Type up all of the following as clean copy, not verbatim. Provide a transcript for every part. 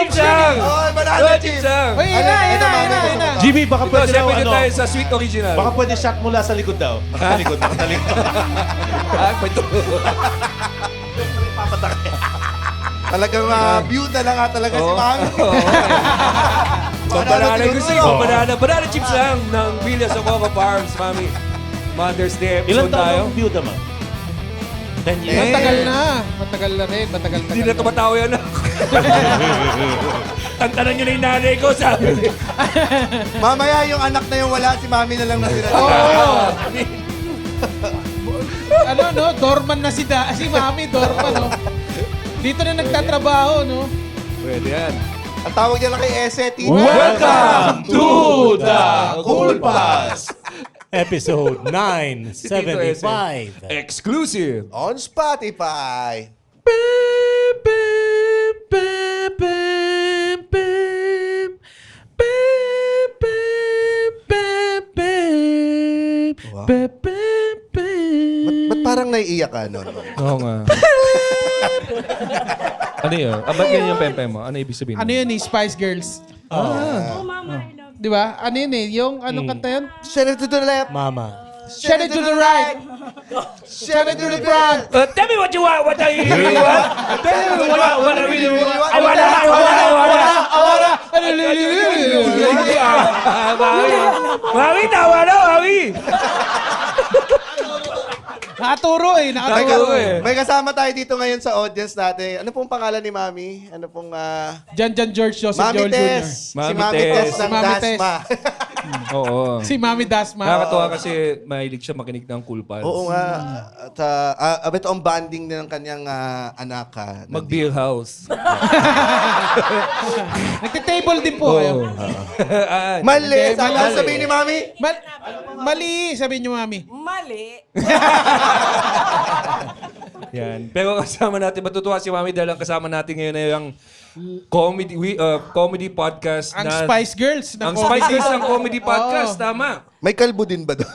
Chipsang! Oy, banana chip! Chipsang! Uy, ina. Jimmy, baka Ito, pwede daw, siyempre ano, tayo sa sweet original. baka pwede shot mula sa likod daw. Sa likod, nakatalikod. May ito. Talagang byuda lang nga talaga si Mami. Banana siguro. gusto ko. Banana chips lang ng Villas of Coco Farms, Mami. Mother's Day Ilan episode tayo. taon ang byuda, ma'am? 10 years. Matagal na. Matagal na rin. Matagal Hindi na tumatawa yan. Tantanan nyo na yung nanay ko, sabi. Mamaya yung anak na yung wala, si Mami na lang natira. Ano, no? Dorman na si Mami. Dorman, no? Dito na nagtatrabaho, no? Pwede yan. Ang tawag niya lang kay Ese, Tita. Welcome to the Cool Pass! Episode 975. Exclusive. On Spotify. Wow. Ba't parang naiiyak ka nun? Oo nga. Ano yun? Ba't ganyan yung pempe mo? Ano ibig sabihin? Ano yun eh? Spice Girls. Oh, Mama, I love Di ba? Ano yun eh? Yung anong kanta yun? Share it to the left. Mama. Shut it to the right. Share it to the front. Tell me what you want. What you really want? Tell me what I really want. I wanna. Mami, tawa na, Mami. Nakaturo eh. Nakaturo eh. May kasama tayo dito ngayon sa audience natin. Ano pong pangalan ni Mami? Ano pong... Jan George Joseph Mami Joel Tess. Jr. Si Mami Mami Tess. Tess ng Si Mami Tess. Dasma. Oo. Si Mami Dasma. Nakakatawa kasi mahilig siya makinig ng Cool Pals. Oo nga. At ito ang banding ng kanyang anak. Mag-beer house. Nagtitable din po kayo. Mali! Hindi, Saan mali. sabihin ni Mami? Mali, sabihin niyo, Mami. Mali. Yan. Pero kasama natin, matutuwa si Mami dahil ang kasama natin ngayon ay ang comedy podcast Ang na... Spice Girls. Ang Spice Girls ng comedy podcast, tama. May kalbo din ba doon?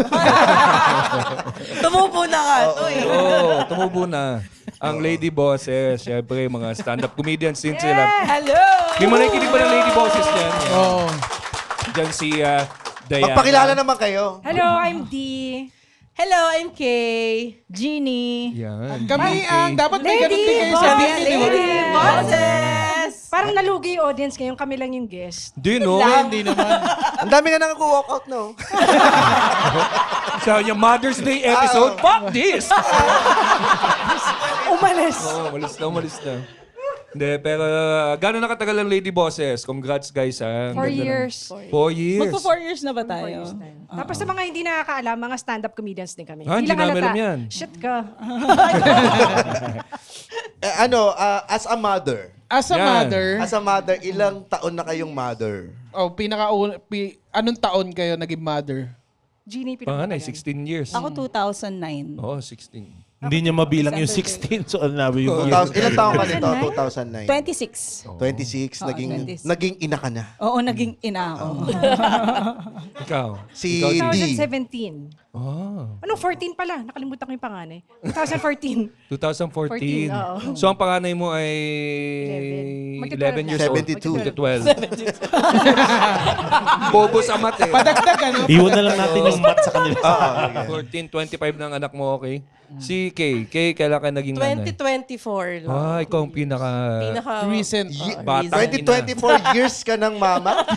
Tumupo na ka. Oo, tumubo na. Ang Lady Bosses, syempre, mga stand-up comedians din sila. Hello! Di mo nakikinig ba ng Lady Bosses yan? Oo. Diyan si Diana. Magpakilala naman kayo. Hello, I'm Dee. Hello, I'm Kay. Jeannie. Yan. Kami ang dapat may ganun din kayo sa Lady Disney, di ba? Lady Bosses! Parang nalugi yung audience ngayon, kami lang yung guest. Di, no? Hindi naman. Ang dami nga nang-walk out, no? Sa yung Mother's Day episode, fuck this! Umalis. Oo, umalis na. Hindi, pero gano'n nakatagal ang Lady Bosses? Congrats, guys, ha? 4 years. 4 years. Magpo 4 years na ba tayo? Tapos sa mga hindi nakakaalam, mga stand-up comedians din kami. Ah, hindi lang namin halata. alam yan. Shit ka. As a mother. As a Yan. mother, As a mother, ilang taon na kayong mother? anong taon kayo naging mother? Genie, Panganay, pinapatagan. 16 years. Ako 2009. Oo, 16. Hindi niya mabilang yung 16, so nabi yung Ilang taon ka nito? 2009? 26. 26, naging ina ka na. Oo, naging ina ako. Ikaw? Si Ikaw, D. 2017. Ah, Anong 14 pala? Nakalimutan ko yung panganay. 2014. 2014. 14, oo. So, ang panganay mo ay 11. 11 years 72. old. 12. Bobo sa mat eh. Padagdag, ano? Iwan na lang natin yung mat sa kanila. 14, 25 ng anak mo, okay? Si Kay. Kay, kailan ka naging nanay? 2024 lang. Ah, ikaw ang pinaka Recent. batang ina. 2024 years ka ng mama?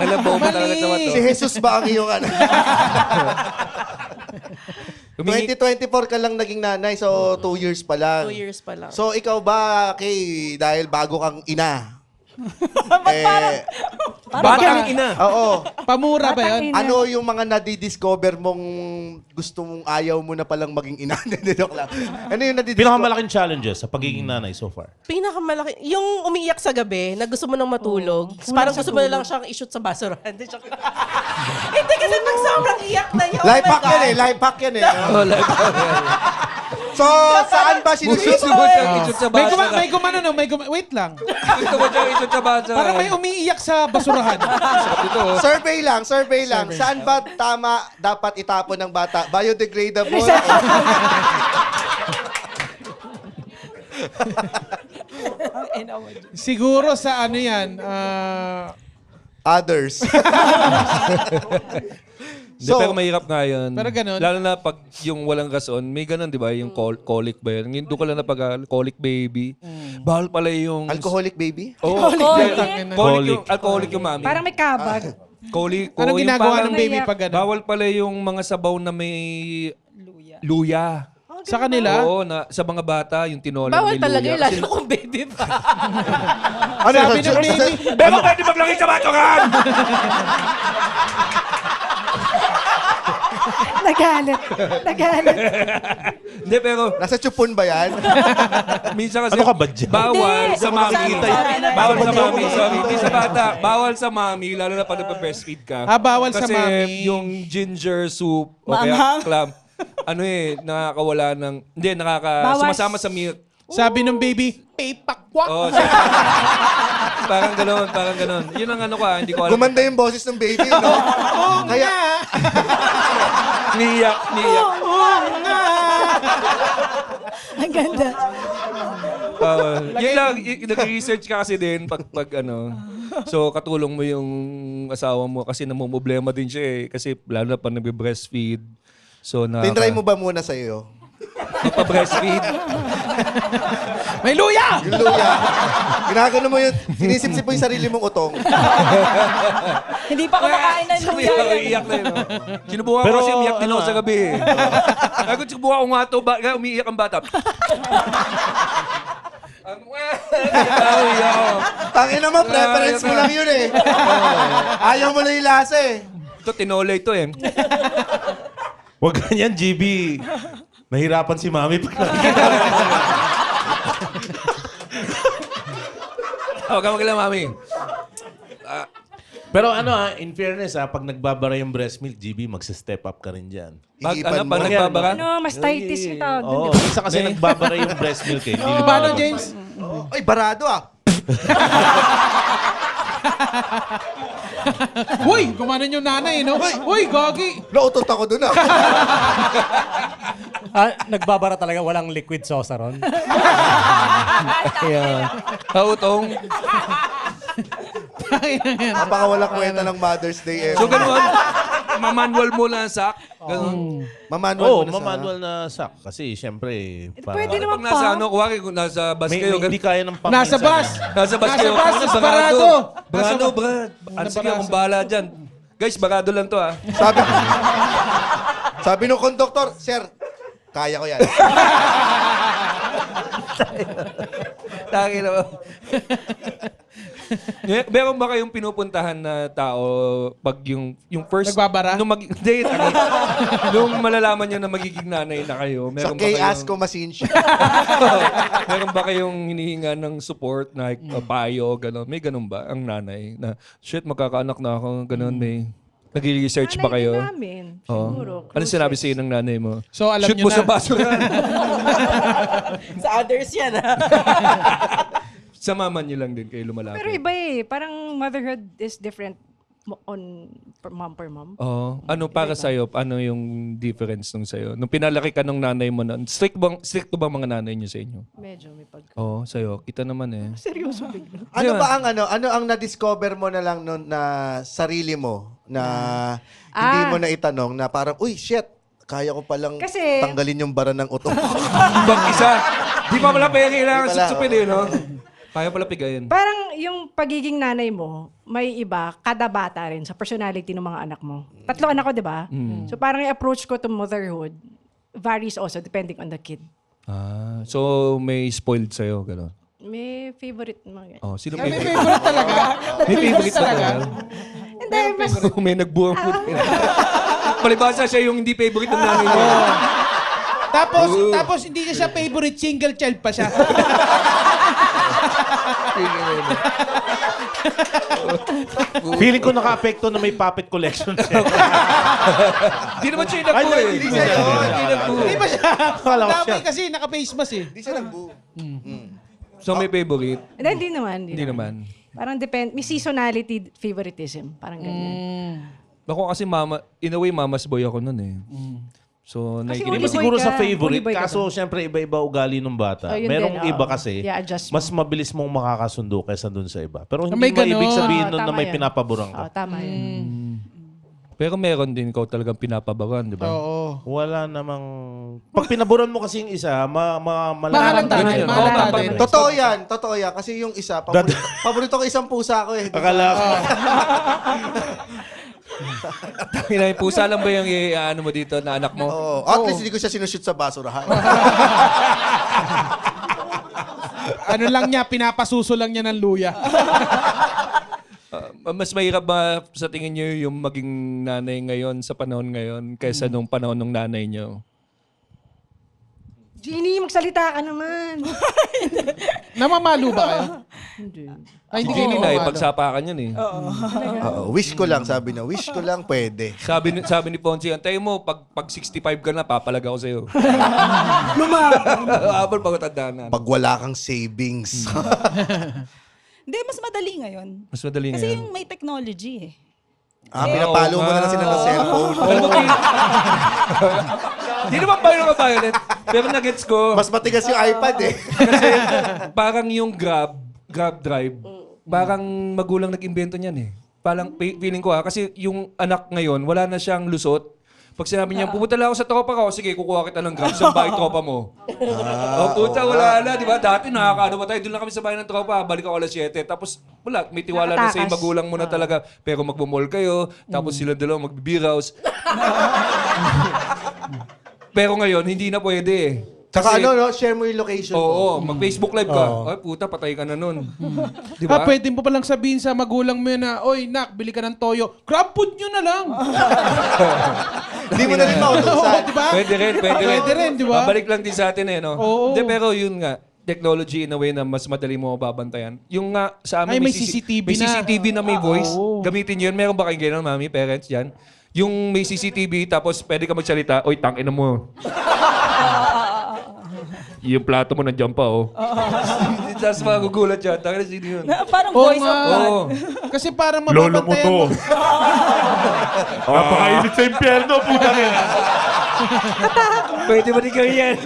Alam mo, talaga sa mat. Si Jesus ba ang iyong anak? Humingi- 2024 ka lang naging nanay, so 2 years pa lang. 2 years pa lang. So ikaw ba, Kay, dahil bago kang ina? Bata ng ina. Oo. Pamura ba yun? Ano yung mga nadidiscover mong gusto mong ayaw mo na palang maging ina? Hindi, joke lang. Ano yung nadidiscover? Pinakamalaking challenges sa pagiging nanay so far. Pinakamalaki, yung umiiyak sa gabi, na gusto mo nang matulog. Parang gusto mo na lang siyang i-shoot sa basurahan. Hindi, joke lang. Hindi kasi pag sobrang iyak na yun. Life hack yan eh. Life hack yan eh. Oh, like, So, saan ba sinushoot gusto mo siyang isot sa May basa. wait lang. Gusto mo siyang isot sa basa. Parang may umiiyak sa basurahan. Ito, oh. Survey lang. Saan ba tama dapat itapon ng bata? Biodegradable? Siguro sa ano yan, Others. Hindi, pero mahirap nga yun. Pero ganun. Lalo na pag yung walang rason, may ganun, di ba? Yung colic ba yun? Doon ko lang napag colic baby. Bawal pala yung... Alcoholic baby? Oh, Colic? colic. Alcoholic yung mami. Parang may kabag. Colic. anong yung ginagawa parang- ng baby pag ano? Bawal pala yung mga sabaw na may luya. Sa kanila? Oo, sa mga bata, yung tinola Bawal na may talaga luya. yun, lalo kung baby pa. Ano Sabi yun? ng baby, Bebo, pwede maglaki sa batukan! Nagalit. Hindi, pero Nasa chupon ba yan? minsan kasi Ano ka ba dyan? bawal sa mami. Bawal sa mami. Sorry, hindi sa Bawal. bata. Bawal sa mami, lalo na pag nagpa-breastfeed ka. bawal sa Kasi mami. yung ginger soup o kaya clam, nakakawala ng... Hindi, Bawas. sumasama sa milk. Sabi ng baby, papakwak. Oh, parang gano'n. Yun ang ano ka, hindi ko alam. Gumanda yung boses ng baby, no? Kaya, Niyak. Ang ganda. Yun lang, nag-research ka kasi din pag ano. So, katulong mo yung asawa mo kasi namumblema din siya eh. Kasi lalo na pag nag-breastfeed. So, tinry mo ba muna sa iyo? Magpa-breastfeed. May luya! Yung luya. Ginagano mo yun. Sinisip-sip mo yung sarili mong utong. Hindi pa kumakain ng Sabi luya. ko, iiyak na yun. oh. Sinubukan ko Pero, kasi umiyak din ako ano, sa gabi eh. Sabi ko, sinubukan ko nga ito, umiiyak ang bata. Tangin naman, preference mo lang yun eh. Ayaw mo na yung lasa eh. Ito, tinola ito eh. Huwag ganyan, GB. Nahirapan si mami pag Huwag ka magkala, mami. Pero in fairness pag nagbabara yung breast milk, GB, magsa-step up ka rin dyan. Pag Iipan mo. nagbabara, Ano, mastitis yung tawag dun, Oo, di ba? minsan kasi nagbabara yung breast milk eh. Hindi Paano, lumalabas. James? Ay, barado ah. Uy, kumanan yung nanay, no? Uy, gagi! Nautot ako dun ah. Nagbabara talaga, walang liquid sauce ron. hautong. Napakawalang kwenta ng Mother's Day eh. So, ganun. Mamanual mo na sak. Ganun. Mamanual Oo, mo na sa... manual na sack. Kasi syempre, Pwede Pag naman nasa pa. ano, kuwari kung nasa bus kayo, hindi ganun. kaya ng pump. Nasa minsan. bus! Nasa bus Nasa kayo. bus, Ano, is barado. Barado, Brad. Ano, sige, Nabaraso. akong bahala dyan. Guys, barado lang to ah. Sabi nung konduktor, Sir, kaya ko yan. Taki na. Meron ba kayong pinupuntahan na tao pag yung first... Nagbabara? Hindi, nung malalaman nyo na magiging nanay na kayo, Sa meron ba kay kayong... Asko Masinchi. meron ba kayong hinihinga ng support na payo, gano'n? May gano'n ba ang nanay na, shit, magkakaanak na ako, gano'n, may... Nag-research ba Nanay kayo? din namin. Oo. Siguro. Ano sinabi sa'yo ng nanay mo? So, alam Shoot nyo mo na. sa basurahan. Sa others yan, ha? Sa mama niyo lang din kayo lumalapit. Pero iba eh. Parang motherhood is different per mom. Oo. Ano para sa'yo? Ano yung difference nung sa'yo? Nung pinalaki ka ng nanay mo na, strict ba mga nanay niyo sa inyo? Medyo may pag... Oo, sa'yo. Kita naman eh. Seryoso bigla. Ano ba ang ano ang na-discover mo na lang nun na sarili mo na hindi mo na itanong na parang, uy, shit, kaya ko palang Kasi- tanggalin yung bara ng utong. Bang isa. Di pa pala kaya kailangan Di pala, supsupin eh, no? Kaya pala pigayin. Parang yung pagiging nanay mo, may iba, kada bata rin sa personality ng mga anak mo. 3 anak ko, di ba? So parang yung approach ko to motherhood varies also depending on the kid. Ah, so may spoiled sa'yo, gano'n. May favorite mga Oh, sino May favorite? favorite talaga. May favorite talaga. Hindi, mas... May nagbuwang palibasa siya yung hindi favorite ng nanay niya. Tapos hindi niya siya favorite, single child pa siya. Feeling ko naka-apekto na may puppet collection siya. Hindi naman siya yung nagbuo eh. Hindi siya yun. Hindi nagbuo. Hindi ba siya? Akala ko Dami siya. kasi naka-face mask eh. Hindi siya nagbuo. So may favorite? Hindi naman. Hindi naman. Parang may seasonality favoritism. Parang ganyan. Ako kasi mama, in a way, mama's boy ako nun eh. So, Kasi Hindi Uli ba boy siguro ka. sa favorite? Uli boy ka Kaso, syempre, iba-iba ugali ng bata. Oh, yun Merong din, iba oo. kasi, I-adjust mo. mas mabilis mong makakasundo kaysa dun sa iba. Pero hindi May mo ibig ganon. sabihin Oo, nun na tama may yun. pinapaborang ka. Tama yun. pero meron din ikaw talagang pinapabagan, di ba? Oo. Wala namang... Pag pinaboran mo kasi yung isa, Mahalata Ganun rin. yun. Mahalata Oo, rin. Totoo yan. Kasi yung isa, paborito ko isang pusa ko eh. Akala ko. Yung pusa lang ba yung ano mo dito na anak mo? Oo. At least hindi ko siya sinushoot sa basurahan. Ano lang niya, pinapasuso lang niya ng luya. Mas mahirap ba sa tingin niyo yung maging nanay ngayon sa panahon ngayon kaysa nung panahon ng nanay niyo? Jeannie, magsalita ka naman. Namamalo ba kayo? Hindi. Ay, Si hindi Jenny kayo na, namamalo. pagsapakan yun eh. Oo, wish ko lang, sabi na. Wish ko lang, pwede. Sabi ni Ponzi, antayin mo, pag 65 ka na, papalag ako sa'yo. Habang pagkatanda na. Pag wala kang savings. Hindi, mas madali ngayon. Mas madali Kasi ngayon. yung may technology eh. Pinapalo mo na lang sila ng cellphone. Alam mo, hindi naman violent. Pero na-gets ko, Mas matigas yung iPad eh. kasi parang yung Grab Drive, parang magulang nag-imbento niyan eh. Parang feeling ko kasi yung anak ngayon, wala na siyang lusot. Pag sinabi niya, pupunta lang ako sa tropa ko, sige, kukuha kita ng Grab. Saan bahay tropa mo? Puta, wala na, di ba? Dati nakakaano pa tayo, doon lang kami sa bahay ng tropa, balik ako alas 7. Tapos, wala, may tiwala na sa Nakatakas. magulang mo na talaga. Pero magmamall kayo, tapos sila dalawa mag-beer-house. Pero ngayon, hindi na pwede eh. Tsaka share mo yung location mo. Oo, mag-Facebook live ka. Ay, puta, patay ka na nun. Di ba? Pwede mo palang sabihin sa magulang mo yun na, oy, nak, bili ka ng toyo. Crab food nyo na lang. Hindi mo na rin Oo, mautusan. diba? Pwede rin. Pwede rin, di ba? Babalik lang din sa atin eh, no? Oo. Hindi, pero yun nga, technology in a way na mas madali mo mababantayan. Yung nga, sa amin, Ay, may CCTV may na. CCTV na may voice. Oo. Gamitin yun. Meron ba kayong gano'n, mami, parents, yan? Yung may CCTV, tapos pwede ka magsalita, oy, tangina mo. Yung plato mo nandiyan pa, oh. Tapos magugulat siya. Tangina, sino yun? Parang Oo voice of nga. God. Oo. Kasi parang Lolo mo mababantayan to. mo. Napakainit sa impyerno, puta rin. Pwede mo din gawin yan.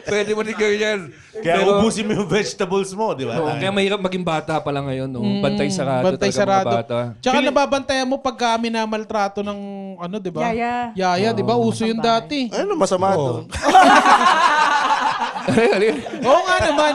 Pwede mo din gawin yan. Kaya Pero- ubusin mo yung vegetables mo, di ba? Oo, kaya mahirap maging bata pa lang ngayon. No? Bantay sarado Bantay talaga sarado. mga bata. Tsaka nababantayan mo pagka minamaltrato ng, ano, di ba? Yaya. Yaya, di ba? Uso yun dati. Ano masama doon? Oo nga naman.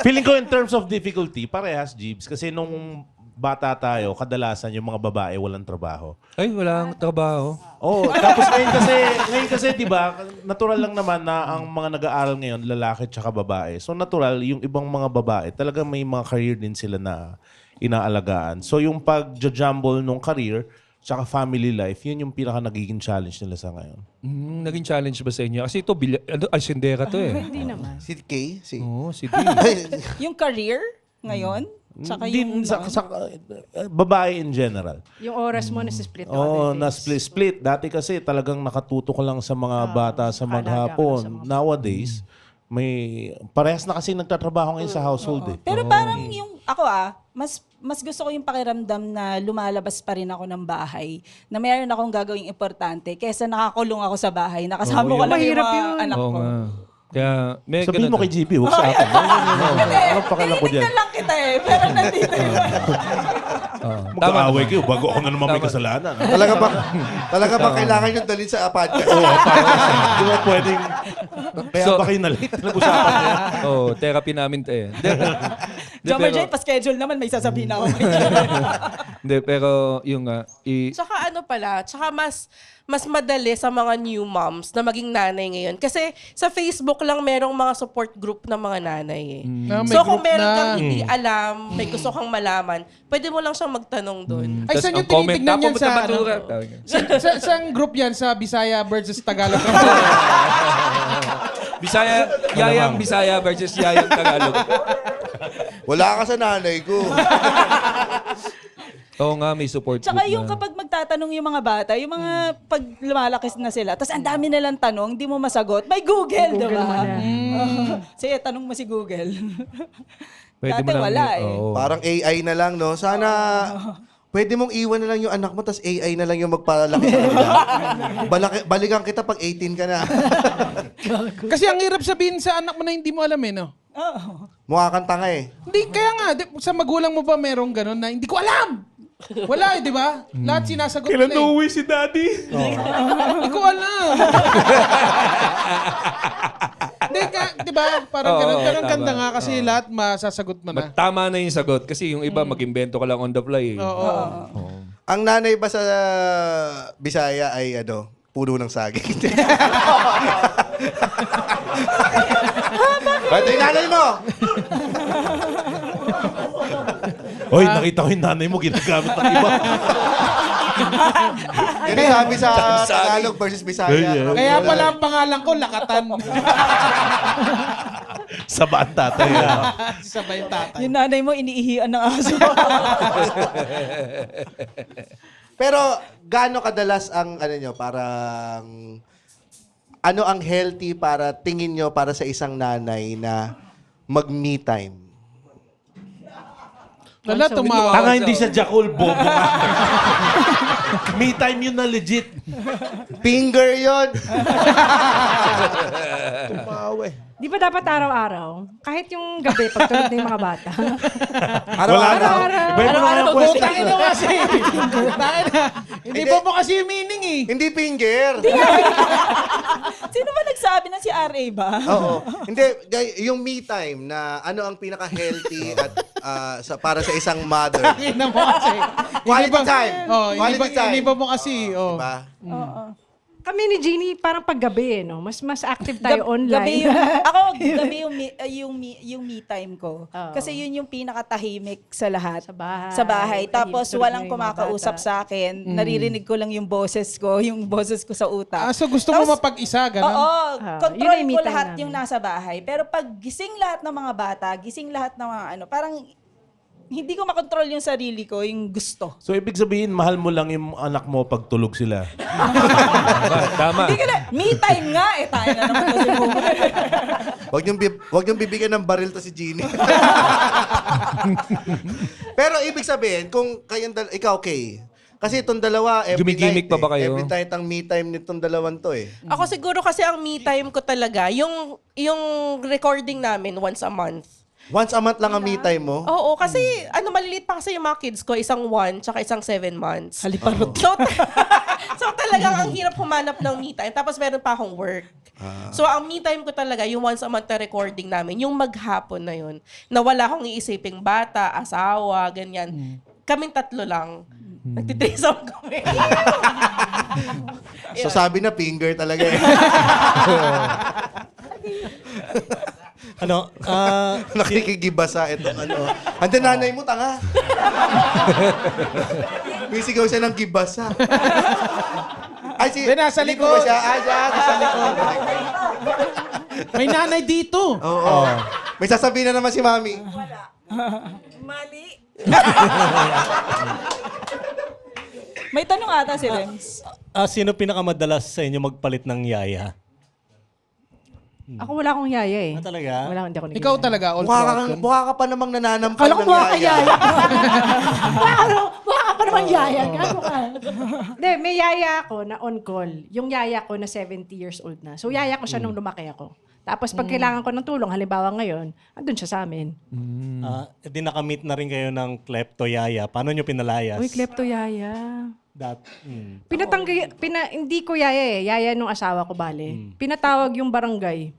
Feeling ko in terms of difficulty, parehas, Jeeves. Kasi nung bata tayo, kadalasan yung mga babae walang trabaho. Ay, walang trabaho. Oh, tapos ngayon kasi 'di ba, natural lang naman na ang mga nag-aaral ngayon lalaki tsaka babae. So natural yung ibang mga babae, talaga may mga career din sila na inaalagaan. So yung pag-jumble nung career tsaka family life, yun yung pinaka nagiging challenge nila sa ngayon. Naging challenge ba sa inyo? Kasi ito, asyendera to eh. Hindi naman. Si Kay? Si... Oo, si D. Yung career ngayon, tsaka yung... Babae in general. Yung oras mo nasa-split na Oo, na split. Dati kasi talagang nakatuto ko lang sa mga bata sa maghapon. Nowadays, may parehas na kasi nagtatrabaho ngayon sa household eh. Pero parang yung, ako mas gusto ko yung pakiramdam na lumalabas pa rin ako ng bahay, na mayroon akong gagawing importante, kaysa nakakulong ako sa bahay, nakasama ko lang yung mahirap mga yun. anak Oo ko. nga. Kaya, may Sabihin ganun mo kay na. GB, huwag sa akin. Anong pakialam ko dyan? Tinitignan lang kita eh, pero nandito yun. Mag-aaway kayo bago ako na naman may kasalanan. Talaga ba kailangan yung dalhin sa podcast? Oo, di ba pwedeng... Kaya So- ba kayo na-late? Nag-usapan niya. Oo, therapy namin to eh. Jomar J, pa-schedule naman, may sasabihin ako. Hindi, pero yung nga, Tsaka ano pala, tsaka mas madali sa mga new moms na maging nanay ngayon. Kasi sa Facebook lang merong mga support group ng mga nanay eh. Na may So kung group meron na. kang hindi alam, may gusto kang malaman, pwede mo lang siyang magtanong doon. Ay, tas saan ang yung tinitignan comment, yan sa, "Tapos ano? na batura." Tawag yan. Saan group yan? Sa Bisaya versus Tagalog? Bisaya, Yayang Bisaya versus Yayang Tagalog. Wala ka sa nanay ko. Oo nga, may support Tsaka group yung na. kapag magtatanong yung mga bata, yung mga pag lumalaki na sila, tapos ang dami nilang tanong, hindi mo masagot, may Google, di ba? Sige, tanong mo si Google. Pwede Dati mo lang wala oo. Parang AI na lang, no? Sana pwede mong iwan na lang yung anak mo, tas AI na lang yung magpalaki sa kanila. Balikan kita pag 18 ka na. Kasi ang hirap sabihin sa anak mo na hindi mo alam eh, no? Mukha kang tanga eh. Hindi, kaya nga, sa magulang mo ba merong ganun na hindi ko alam? Wala eh, di ba? Lahat sinasagot Kailan nila eh. uuwi si daddy? Hindi ko alam. Hindi ka, di ba? Parang Oo, ganun. Pero ang tama. ganda nga kasi lahat masasagot mo na. Tama na yung sagot kasi yung iba mag-invento ka lang on the fly. Eh. Oo. Ang nanay ba sa Bisaya ay puno ng saging? Ito yung nanay mo! Hoy, nakita ko yung nanay mo ginagamit ng iba. Yan ang sabi sa Tagalog versus Bisaya. Kaya pala ang pangalan ko, Lakatan. Sabaan tatay. Sabay tatay. Yung nanay mo, iniihian ng aso. Pero gaano kadalas ang parang ano ang healthy para tingin nyo para sa isang nanay na mag-me time? Wala, tumawa. Tanga, hindi siya Jackal, bobo ka. Me time yun na legit. Finger yon. Di ba dapat araw-araw? Kahit yung gabi, pagtulog na yung mga bata. Araw-araw. Iba yung mga question. Tangin na kasi. Tangin na. Hindi po po kasi yung meaning eh. Hindi finger. Sino ba nagsabi na si RA ba? Oo. Hindi, yung me time na ano ang pinaka-healthy at para sa isang mother. Tangin na mo kasi. Quality time. Oh, Quality time. Iniba mo kasi. Oh. Diba? Kami ni Jeannie, parang paggabi, no? Mas active tayo Gabi online. yung me time ko. Oo. Kasi yun yung pinakatahimik sa lahat. Sa bahay. Sa bahay. Tapos Tahimik walang yung mga kumakausap bata. sa akin. Naririnig ko lang yung boses ko sa utak. So gusto mo Tapos, mapag-isa, ganun? Oo. Yun Control ang me ko time lahat namin. yung nasa bahay. Pero pag gising lahat ng mga bata, gising lahat ng mga parang hindi ko makontrol yung sarili ko, yung gusto. So, ibig sabihin, mahal mo lang yung anak mo pag tulog sila. Tama. Hindi ka na, me time nga eh. Tayo na naman kasi mo. Wag niyong bibigyan ng baril to si Jeannie. Pero ibig sabihin, kung ikaw, Kay, kasi itong dalawa, Gumigimik pa ba kayo? Every night ang me time nitong dalawang to eh. Ako siguro kasi ang me time ko talaga, yung recording namin once a month. Once a month lang ang me time mo? Oo, kasi maliliit pa kasi yung mga kids ko, isang 1 tsaka isang 7 months. Haliparot. So talagang ang hirap humanap ng me time. Tapos meron pa akong work. So ang me time ko talaga, yung once a month na recording namin, yung maghapon na yun, na wala akong iisiping bata, asawa, ganyan. Kaming tatlo lang. Nagtitrisam kami. So sabi na finger talaga eh. Nakikigibasa itong Andan nanay mo, tanga. May sigaw siya ng gibasa. Ay, Hindi, nasa hindi likod. ba siya? Ay, siya, nasa likod. May nanay dito. Oo. May sasabihin na naman si Mami. Mali. May tanong ata si Rems. Sino pinakamadalas sa inyo magpalit ng yaya? Ako wala akong yaya eh. Talaga? Hindi ako Ikaw talaga, all throughout yun. Mukha ka pa namang nananampal Kala ko ng mukha ka yaya. yaya. Mukha ka pa naman yaya. Gago ka. Hindi, may yaya ako na on call. Yung yaya ko na 70 years old na. So yaya ko siya nung lumaki ako. Tapos pag kailangan ko ng tulong, halimbawa ngayon, andun siya sa amin. Di nakamit na rin kayo ng klepto yaya. Paano nyo pinalayas? Uy, klepto yaya. Mm. Hindi ko yaya eh. Yaya nung asawa ko, bale. Pinatawag yung barangay.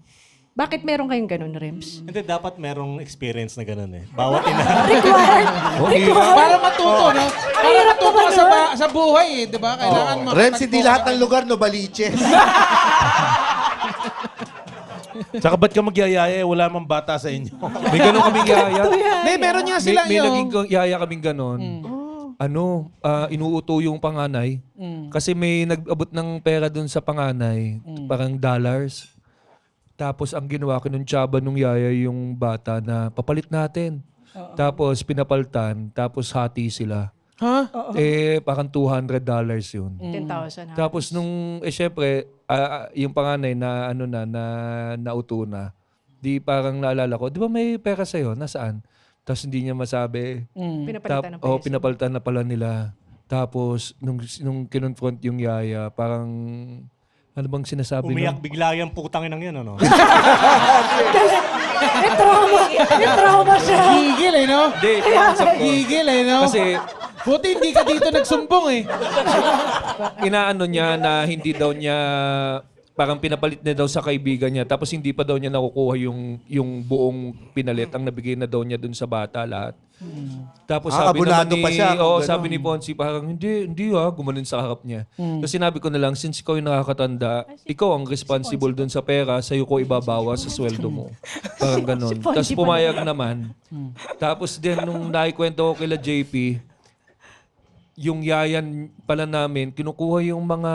Bakit meron kayong ganun, Rems? Hindi, dapat merong experience na gano'n eh. Bawat ina. Para matuto, no? Para matuto ka sa buhay eh, di ba? Kailangan Rems, hindi lahat ng lugar no baliches. Tsaka ba't ka magyayaya? Wala mang bata sa inyo. May ganun kaming yaya. Hindi, meron nga sila May naging yung... yaya kaming ganun. Inuuto yung panganay. Kasi may nag-abot ng pera dun sa panganay. Parang dollars. Tapos ang ginawa, kinuntsaba nung yaya yung bata na papalit natin. Tapos pinapaltan. Tapos hati sila. Ha? Parang $200 yun. 10,000. Tapos nung, syempre, yung panganay na nauto na, di parang naalala ko, di ba may pera sa'yo? Nasaan? Tapos hindi niya masabi. Pinapalitan ng peso. Pinapalitan na pala nila. Tapos, nung kinonfront yung yaya, parang, ano bang sinasabi Umiyak nun? bigla yung putang inang yan, ano? May trauma siya. Gigil eh, no? Hindi, kausap ko. Gigil eh, no? Kasi, Buti hindi ka dito nagsumbong eh. inaano niya na hindi daw niya, parang pinapalit na daw sa kaibigan niya. Tapos hindi pa daw niya nakukuha yung buong pinalit. Ang nabigay na daw niya dun sa bata lahat. Tapos sabi naman abonado ni, pa siya, kung gano'n. sabi ni Ponzi, parang hindi gumanon sa harap niya. Tapos sinabi ko na lang, since ikaw yung nakakatanda, ikaw ang responsible dun sa pera, sa'yo ko ibabawas sa sweldo mo. Parang ganon. Tapos pumayag naman. Tapos din, nung naikwento ko kila JP, yung yayan pala namin, kinukuha yung mga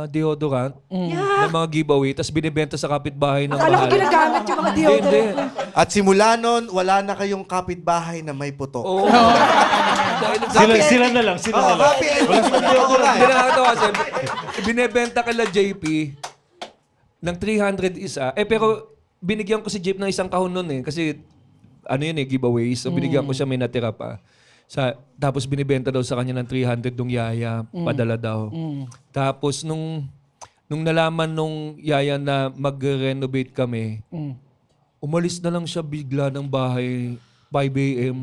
deodorant ng mga giveaway, tapos binibenta sa kapitbahay ng Akala ko mahal. ginagamit yung mga Hindi. deodorant. At simula nun, wala na kayong kapitbahay na may putok. Oo. Sila na lang. Happy ending. Hindi nakakatawa kasi binebenta kala JP ng 300 isa. Pero binigyan ko si JP ng isang kahon nun eh. Kasi ano yun giveaway. So binigyan ko siya, may natira pa. Tapos binibenta daw sa kanya ng 300 nung yaya. Padala daw. Tapos nung nalaman nung yaya na mag-renovate kami, umalis na lang siya bigla ng bahay 5 a.m.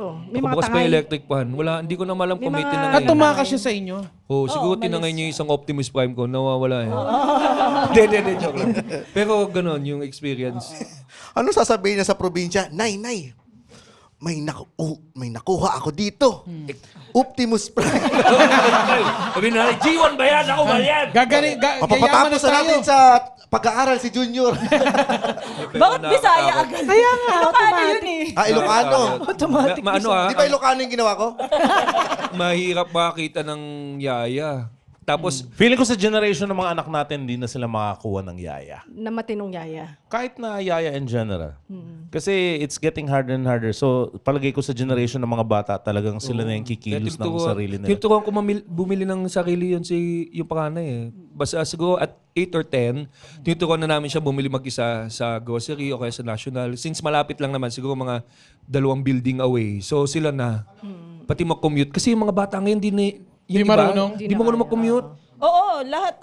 Oh, may mga Pagbukas pa tangay. yung electric fan. Wala, hindi ko na malam kung may mga- tinangay. At tumakas siya sa inyo. Siguro tinangay niyo yung isang Optimus Prime ko. Nawawala eh. Hindi, joke lang. Pero ganun yung experience. Ano sasabihin niya sa probinsya? Nay, may nakuha ako dito. Optimus Prime. Sabi na, G1 ba yan? Ako ba yan? Yayaman na Papatapos na tayo. natin sa pag-aaral si Junior. Bakit Bisaya agad? Kaya nga, Paano yun eh? Ilocano. automatic. Di ba Ilocano yung ginawa ko? Mahirap makakita ng yaya. Tapos, Feeling ko sa generation ng mga anak natin, hindi na sila makakuha ng yaya. Na matinong yaya. Kahit na yaya in general. Kasi it's getting harder and harder. So, palagay ko sa generation ng mga bata, talagang sila na yung kikilos ng sarili nila. tinuturuan ko bumili ng sarili yun yung panganay eh. Basta siguro at 8 or 10, tinuturuan na namin siya bumili mag-isa sa grocery o kaya sa national. Since malapit lang naman, siguro mga 2 building away. So sila na. Pati mag-commute. Kasi yung mga bata ngayon, Di marunong? Hindi marunong mag-commute. Oo, lahat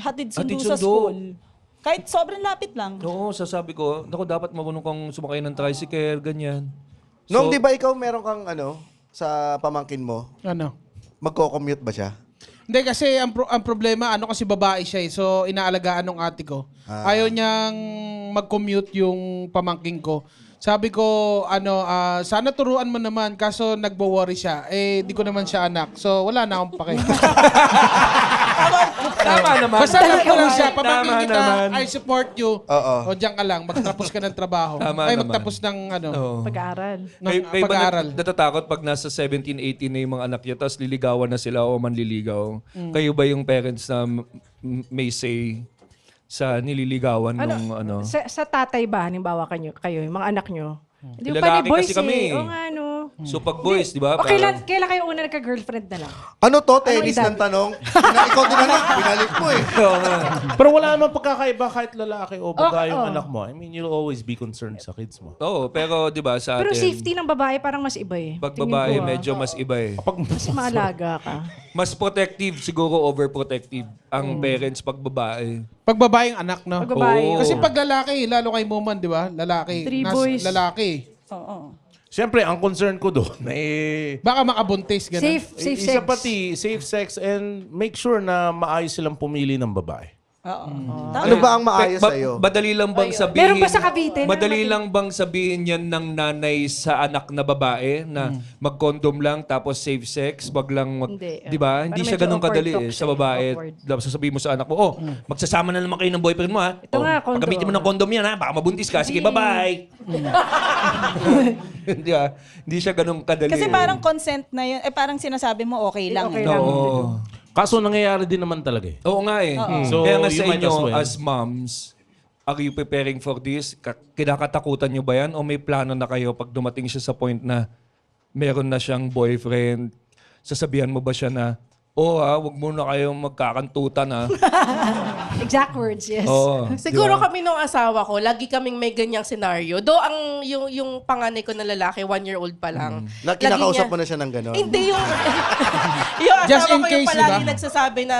hatid sundo Hatid sa sundo. school. Kahit sobrang lapit lang. Oo, sasabi ko, naku, dapat marunong kang sumakay ng tricycle, ganyan. Nung di ba ikaw meron kang sa pamangkin mo, Ano? magko-commute ba siya? Hindi kasi ang problema, kasi babae siya eh. So inaalagaan ng ate ko. Ayaw niyang mag-commute yung pamangking ko. Sabi ko, sana turuan mo naman. Kaso nagbo-worry siya. Di ko naman siya anak. So wala na akong pake. Tama naman. Basta alam ko lang siya, Tama pamangkin kita, naman. I support you. Oo. O diyan ka lang, magtapos ka ng trabaho. Tama naman. Magtapos ng Oo. Pag-aaral. ng May iba pag-aaral. natatakot pag nasa 17, 18 na yung mga anak niya, tapos liligawan na sila o manliligaw. Kayo ba yung parents na may say sa nililigawan nung ano? Sa tatay ba, halimbawa kayo, yung mga anak nyo? Di ba Lalaki ni boys kasi kami. Oo nga, no. So pag boys, di ba? O kailan kayo una nagka-girlfriend na lang? Ano to? Tennis edad? ng tanong? Ikaw din anak, pinalik mo eh. Pero wala namang pagkakaiba kahit lalaki o babae yung Oo. anak mo. I mean, you'll always be concerned sa kids mo. Oo, pero di ba sa Pero atin, safety ng babae parang mas iba eh. pag Tingin babae, ko, medyo mas iba eh. Mas maalaga ka. Mas protective, siguro overprotective ang parents pag babae. Pag babaeng anak, no? Pag babae. Oo. Kasi pag lalaki, lalo kay Moman, di ba? Lalaki. Three boys. Lalaki. Oo. Siyempre, ang concern ko doon, Baka makabuntis, gano'n. Safe isa sex. pati, safe sex and make sure na maayos silang pumili ng babae. Oo. Ano ba ang maayos sa'yo? Madali lang bang sabihin? Meron pa sa Cavite na Madali lang bang sabihin yan ng nanay sa anak na babae na mag-condom lang tapos safe sex, wag lang Hindi. 'di ba? Hindi Parang siya medyo ganun kadali awkward talk sa siya. babae. Awkward. Dapat sasabihin mo sa anak mo, magsasama na naman kayo ng boyfriend mo ha. Ito nga, condom. Paggamitin mo ng condom yan ha, baka mabuntis ka. Sige, bye-bye. Hindi ba? Hindi siya ganun kadali. Kasi parang consent na yun. Parang sinasabi mo okay lang. Okay eh. lang. Oo. Kaso nangyayari din naman talaga eh. Oo nga eh. So, Kaya nga you sa might inyo, as well. as moms, are you preparing for this? Kinakatakutan nyo ba yan? O may plano na kayo pag dumating siya sa point na meron na siyang boyfriend? Sasabihan mo ba siya na, Wag muna kayong magkakantutan ha. Exact words, yes. Oo. Siguro kami nung asawa ko, lagi kaming may ganyang senaryo. Do ang yung panganay ko na lalaki, 1-year-old pa lang. Kinakausap mo na siya ng gano'n? Hindi yung yung Just asawa in ko yung case, palagi diba? nagsasabi na,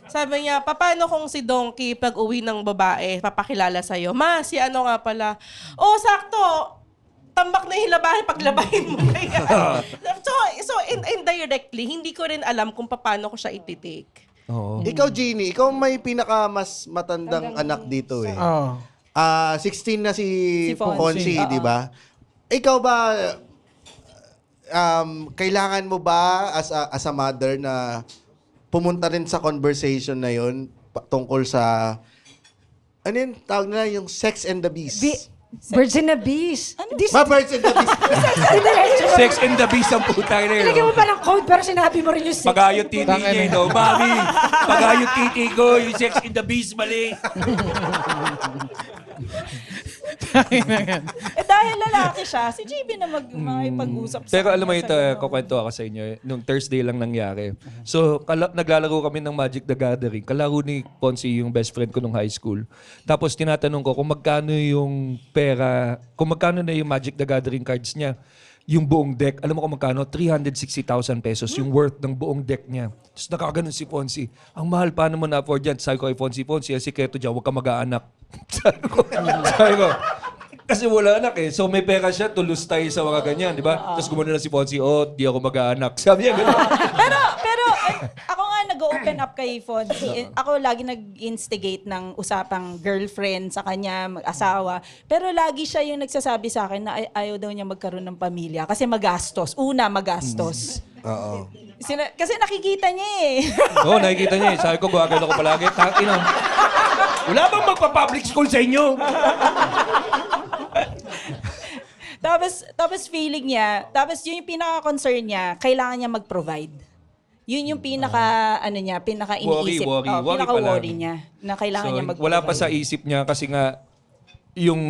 sabi niya, paano kung si Donkey pag uwi ng babae, papakilala sa'yo? Ma, si ano nga pala? Sakto. Tambak na yung labahin, paglabahin mo na yan. so indirectly, hindi ko rin alam kung paano ko siya ititake. Oo. Ikaw, Jeannie, ikaw may pinaka mas matandang anak dito eh. Oh. 16 na si Fonzie. Fonzie, di ba? Ikaw ba, kailangan mo ba as a mother na pumunta rin sa conversation na yon tungkol sa, ano yun, tawag nila yung sex and the beast? Birds and the bees. Birds and the beast. Sex and the beast ang putang na Nilagyan yun. mo pa ng code pero sinabi mo rin yung sex. Pagayot titi niya, no? Mami, pagayot titi ko, yung sex and the beast, mali. Dahil lalaki siya, si JB na makipag-usap sa Pero alam mo kanya ito, sa ganun. kukwento ako sa inyo. Nung Thursday lang nangyari. So, naglalaro kami ng Magic the Gathering. Kalaro ni Ponzi yung best friend ko nung high school. Tapos tinatanong ko kung magkano yung pera, kung magkano na yung Magic the Gathering cards niya. Yung buong deck, alam mo kung magkano? 360,000 pesos yung worth ng buong deck niya. Tapos nakakaganon si Fonzie. Ang mahal, paano mo na-afford yan? Sabi ko kay Fonzie, ang sikreto dyan, huwag ka mag-aanak. sabi ko, kasi wala anak eh. So may pera siya, tulus tayo sa mga ganyan, di ba? Tapos gumano na si Fonzie, di ako mag-aanak. Sabi niya gano'n. pero ako nga nag-open up kay Fonzie. Ako lagi nag-instigate ng usapang girlfriend sa kanya, mag-asawa. Pero lagi siya yung nagsasabi sa akin na ayaw daw niya magkaroon ng pamilya kasi magastos. Una, magastos. Oo. Kasi nakikita niya eh. Oo, nakikita niya eh. Sabi ko, gagawin ako palagi. Ina. Wala bang magpa-public school sa inyo? tapos feeling niya, tapos yun yung pinaka-concern niya, kailangan niya mag-provide. Yun yung pinaka-iniisip. Worry Pinaka-worry pala. niya na kailangan niya mag-provide. Wala pa sa isip niya kasi nga yung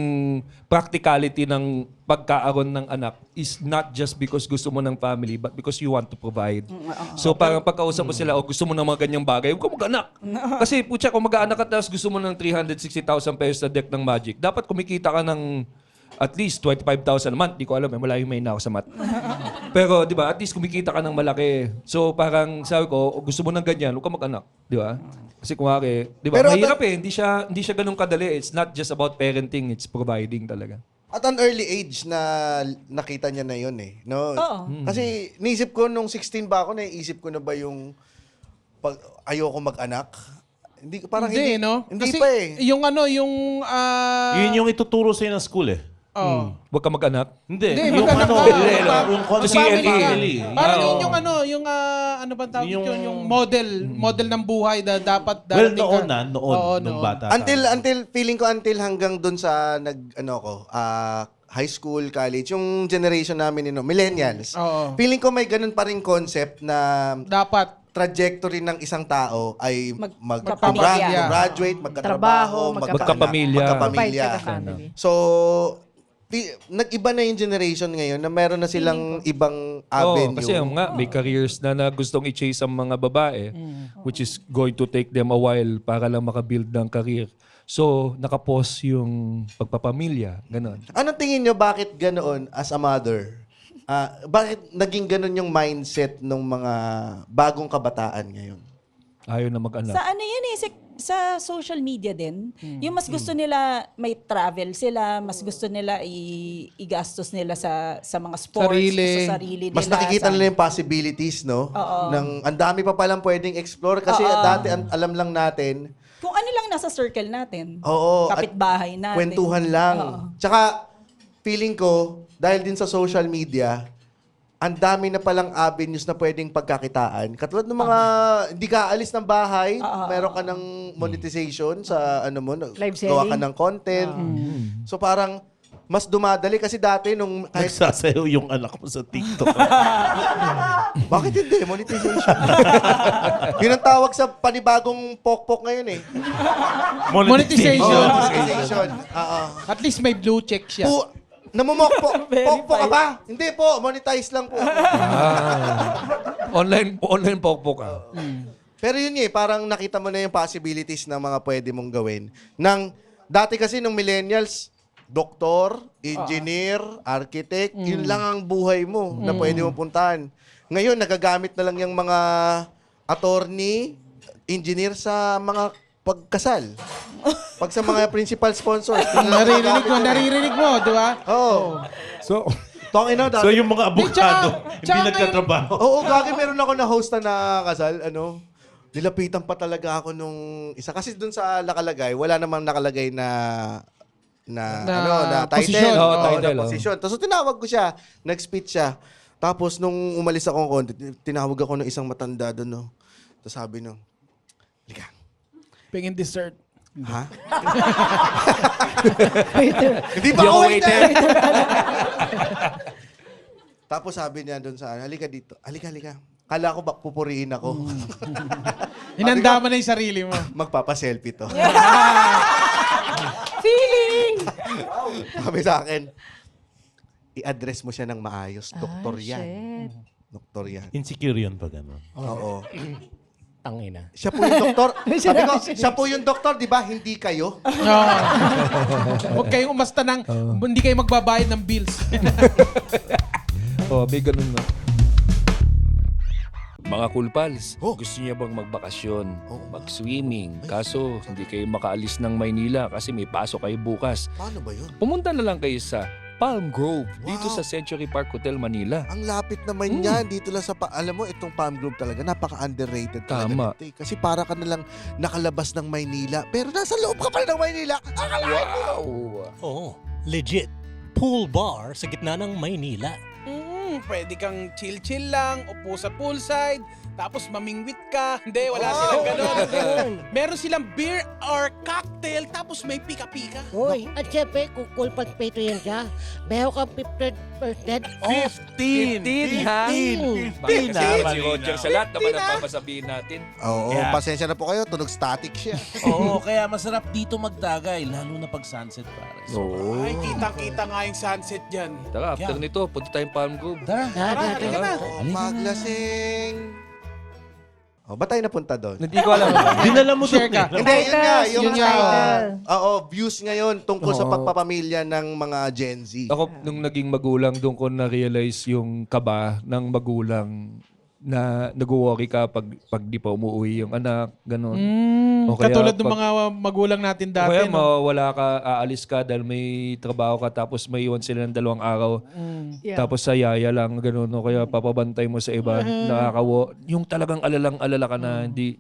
practicality ng pagkaaroon ng anak is not just because gusto mo ng family but because you want to provide. So parang pagkausap mo sila, gusto mo ng mga ganyang bagay, huwag ka mag-anak. Kasi putya, kung mag-anak ka tapos gusto mo ng 360,000 pesos sa deck ng Magic, dapat kumikita ka ng at least 25,000 a month. Di ko alam, malayo may na ako sa math. Pero, di ba, at least kumikita ka ng malaki. So, parang sabi ko, gusto mo ng ganyan, huwag ka mag-anak. Di ba? Kasi kumari, di ba, Pero mahirap Hindi siya ganun kadali. It's not just about parenting, it's providing talaga. At an early age na nakita niya na yun eh. No? Oo. Kasi naisip ko nung 16 ba ako, naisip ko na ba yung ayoko mag-anak? Hindi, parang Hindi, no? Hindi Kasi pa eh. yung Yun yung ituturo sa'yo ng school eh. Huwag ka mag-anak. Hindi. Hindi, Yung mag-anak ano, ka. yung Sa concept. CLE. family ka. Parang Oo. yun yung ano bang tawag Yung- yun? Yung model ng buhay na dapat Well, darating noon ka. noon, Oo, nung noon. bata. Until feeling ko hanggang dun sa high school, college, yung generation namin millennials. Oo. Feeling ko may ganun pa rin concept na Dapat. trajectory ng isang tao ay Magkapamilya. graduate, magkatrabaho, Trabaho, magkapamilya. magkapamilya. Provide for the family. So, nag-iba na yung generation ngayon na meron na silang ibang avenue. Kasi may careers na gustong i-chase ang mga babae, which is going to take them a while para lang makabuild ng career. So, nakapos yung pagpapamilya. Ganon. Anong tingin nyo, bakit ganoon as a mother? Bakit naging ganon yung mindset ng mga bagong kabataan ngayon? Ayaw na mag-anak. Sa ano yan eh, sa social media din. Yung mas gusto nila, may travel sila, mas gusto nila igastos nila sa mga sports, Sarili. sa sarili nila. Mas nakikita nila yung possibilities, no? Ang dami pa palang pwedeng explore. Kasi dati, alam lang natin, Kung ano lang nasa circle natin. Oo, at Kapitbahay natin. kwentuhan lang. Oo. Tsaka, feeling ko, dahil din sa social media, ang dami na palang avenues na pwedeng pagkakitaan. Katulad ng mga, hindi ka alis ng bahay, meron ka ng monetization sa Live gawa ka selling. ng content. So parang, mas dumadali kasi dati nung kahit Nagsasayaw yung anak mo sa TikTok. bakit hindi monetization? Yun ang tawag sa panibagong pokpok ngayon eh. Monetization. Monetization. Oo. At least may blue check siya. Pokpo ka ba? Hindi po, monetize lang po. Online pokpok ka. Pero yun parang nakita mo na yung possibilities na mga pwede mong gawin. Dati kasi nung millennials, doktor, engineer, architect, yun lang ang buhay mo na pwede mong puntahan. Ngayon, nagagamit na lang yung mga attorney, engineer sa mga pagkasal. Pag sa mga principal sponsors. Naririnig mo, di ba? Oo. So, Tangina, so yung mga abogado, hindi tsaka nagtatrabaho. Oo, gagi meron ako na host na kasal, nilapitan pa talaga ako nung isa. Kasi dun sa nakalagay, wala namang nakalagay na title. posisyon. Oo, Oo, title, na posisyon. Tapos tinawag ko siya, nag-speech siya. Tapos nung umalis ako ng konti, tinawag ako ng isang matanda doon, no. Tapos sabi nung, halika. Pingin dessert. Ha? Waiter. Hindi ba ako waiter? Tapos sabi niya doon sa halika dito. Halika. Kala ko ba pupuriin ako. Hinanda mo na yung sarili mo. Magpapaselfie to. Feeling! Sabi sa akin, i-address mo siya ng maayos. Doktor yan. Shit. Doktor yan. Insecure yun pag ano. Oo. Tangina. Siya po yung doktor. Sabi ko, siya po yung doktor, di ba? Hindi kayo. Huwag kayong umasta ng, hindi kayo magbabayad ng bills. May ganun na. Mga cool pals, gusto niyo bang magbakasyon, mag-swimming, kaso hindi kayo makaalis ng Maynila kasi may pasok kayo bukas. Paano ba yun? Pumunta na lang kayo sa Palm Grove dito Wow. sa Century Park Hotel Manila. Ang lapit naman yan. Dito lang sa, alam mo, itong Palm Grove talaga, napaka-underrated talaga. Tama. nito Kasi para ka na lang nakalabas ng Maynila. Pero nasa loob ka pa rin ng Maynila. Akalain mo. Oo, legit. Pool bar sa gitna ng Maynila. Pwede kang chill-chill lang, upo sa poolside, tapos mamingwit ka. Hindi, wala silang ganun. Meron silang beer or cocktail, tapos may pika-pika. Hoy, at syempre, kung cool pag patriot ka, meron kang 50% off. 15 ha? 15 Si Roger sa lahat naman ang papasabihin natin. Oo, Yeah. pasensya na po kayo. Tunog static siya. Oo, kaya masarap dito magtagay, lalo na pag sunset, pare. So, Ay, kitang-kita nga yung sunset dyan. Tara, after nito, punta tayong Palm Grove. tara. Tara, Maglasing. Ba't tayo napunta doon? Hindi ko alam. Dinala mo Share doon ka. eh. Hindi, yun nga. Yung Yun nga. views ngayon tungkol sa Oo. pagpapamilya ng mga Gen Z. Ako, nung naging magulang, doon ko na-realize yung kaba ng magulang na nag-worry ka pag di pa umuwi yung anak, gano'n. O kaya Katulad ng pag- mga magulang natin O dati. kaya no? mawala ka, aalis ka dahil may trabaho ka tapos may iwan sila ng 2 araw. Yeah. Tapos sa yaya lang, gano'n. O kaya papabantay mo sa iba. Yung talagang alalang-alala ka na hindi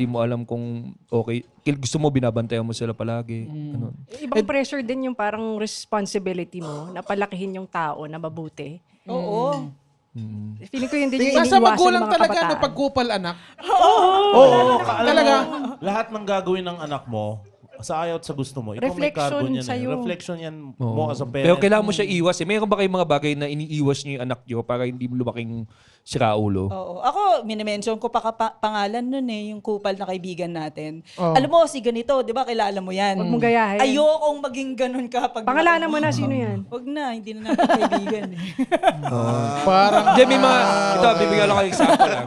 mo alam kung okay. Gusto mo binabantayan mo sila palagi. Ganun. Ibang pressure din yung parang responsibility mo na palakihin yung tao na mabuti. Oo. Feeling ko yun din yung Sa iniiwasan ng magulang mga talaga, kabataan. no, pagkupal anak. Oo, alam Talaga. mo, lahat ng gagawin ng anak mo, sa ayaw at sa gusto mo, ikaw may Reflection cargo niyan sa'yo. Reflection yan Oo. mo as a parent. Pero kailangan mo siya iwas. Mayroon ba kayong mga bagay na iniiwas niyo yung anak niyo para hindi lumaking siraulo? Oo. Ako, minimension ko pa pangalan nun yung kupal na kaibigan natin. Oo. Alam mo, si ganito, di ba, kilala mo yan. Huwag mong gayahin. Ayokong maging ganun ka pag... Pangalanan mo na, sino yan? Huwag na, hindi na natin kaibigan. Parang, Hindi, may mga... Ito, bibigyan lang kayo example lang.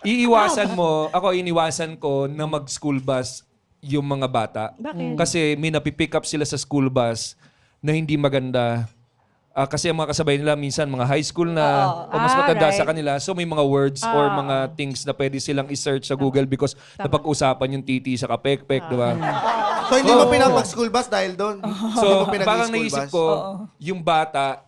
Iniwasan ko na mag-school bus yung mga bata. Bakit? Kasi may napipick up sila sa school bus na hindi maganda. Kasi ang mga kasabay nila minsan mga high school na o mas matanda sa right. kanila. So may mga words or mga things na pwede silang i-search sa Google because napag-usapan yung titi sa kapekpek, di ba? So, hindi mo pinapag-school bus dahil doon? So, Hindi mo parang pinag-school naisip bus? ko, yung bata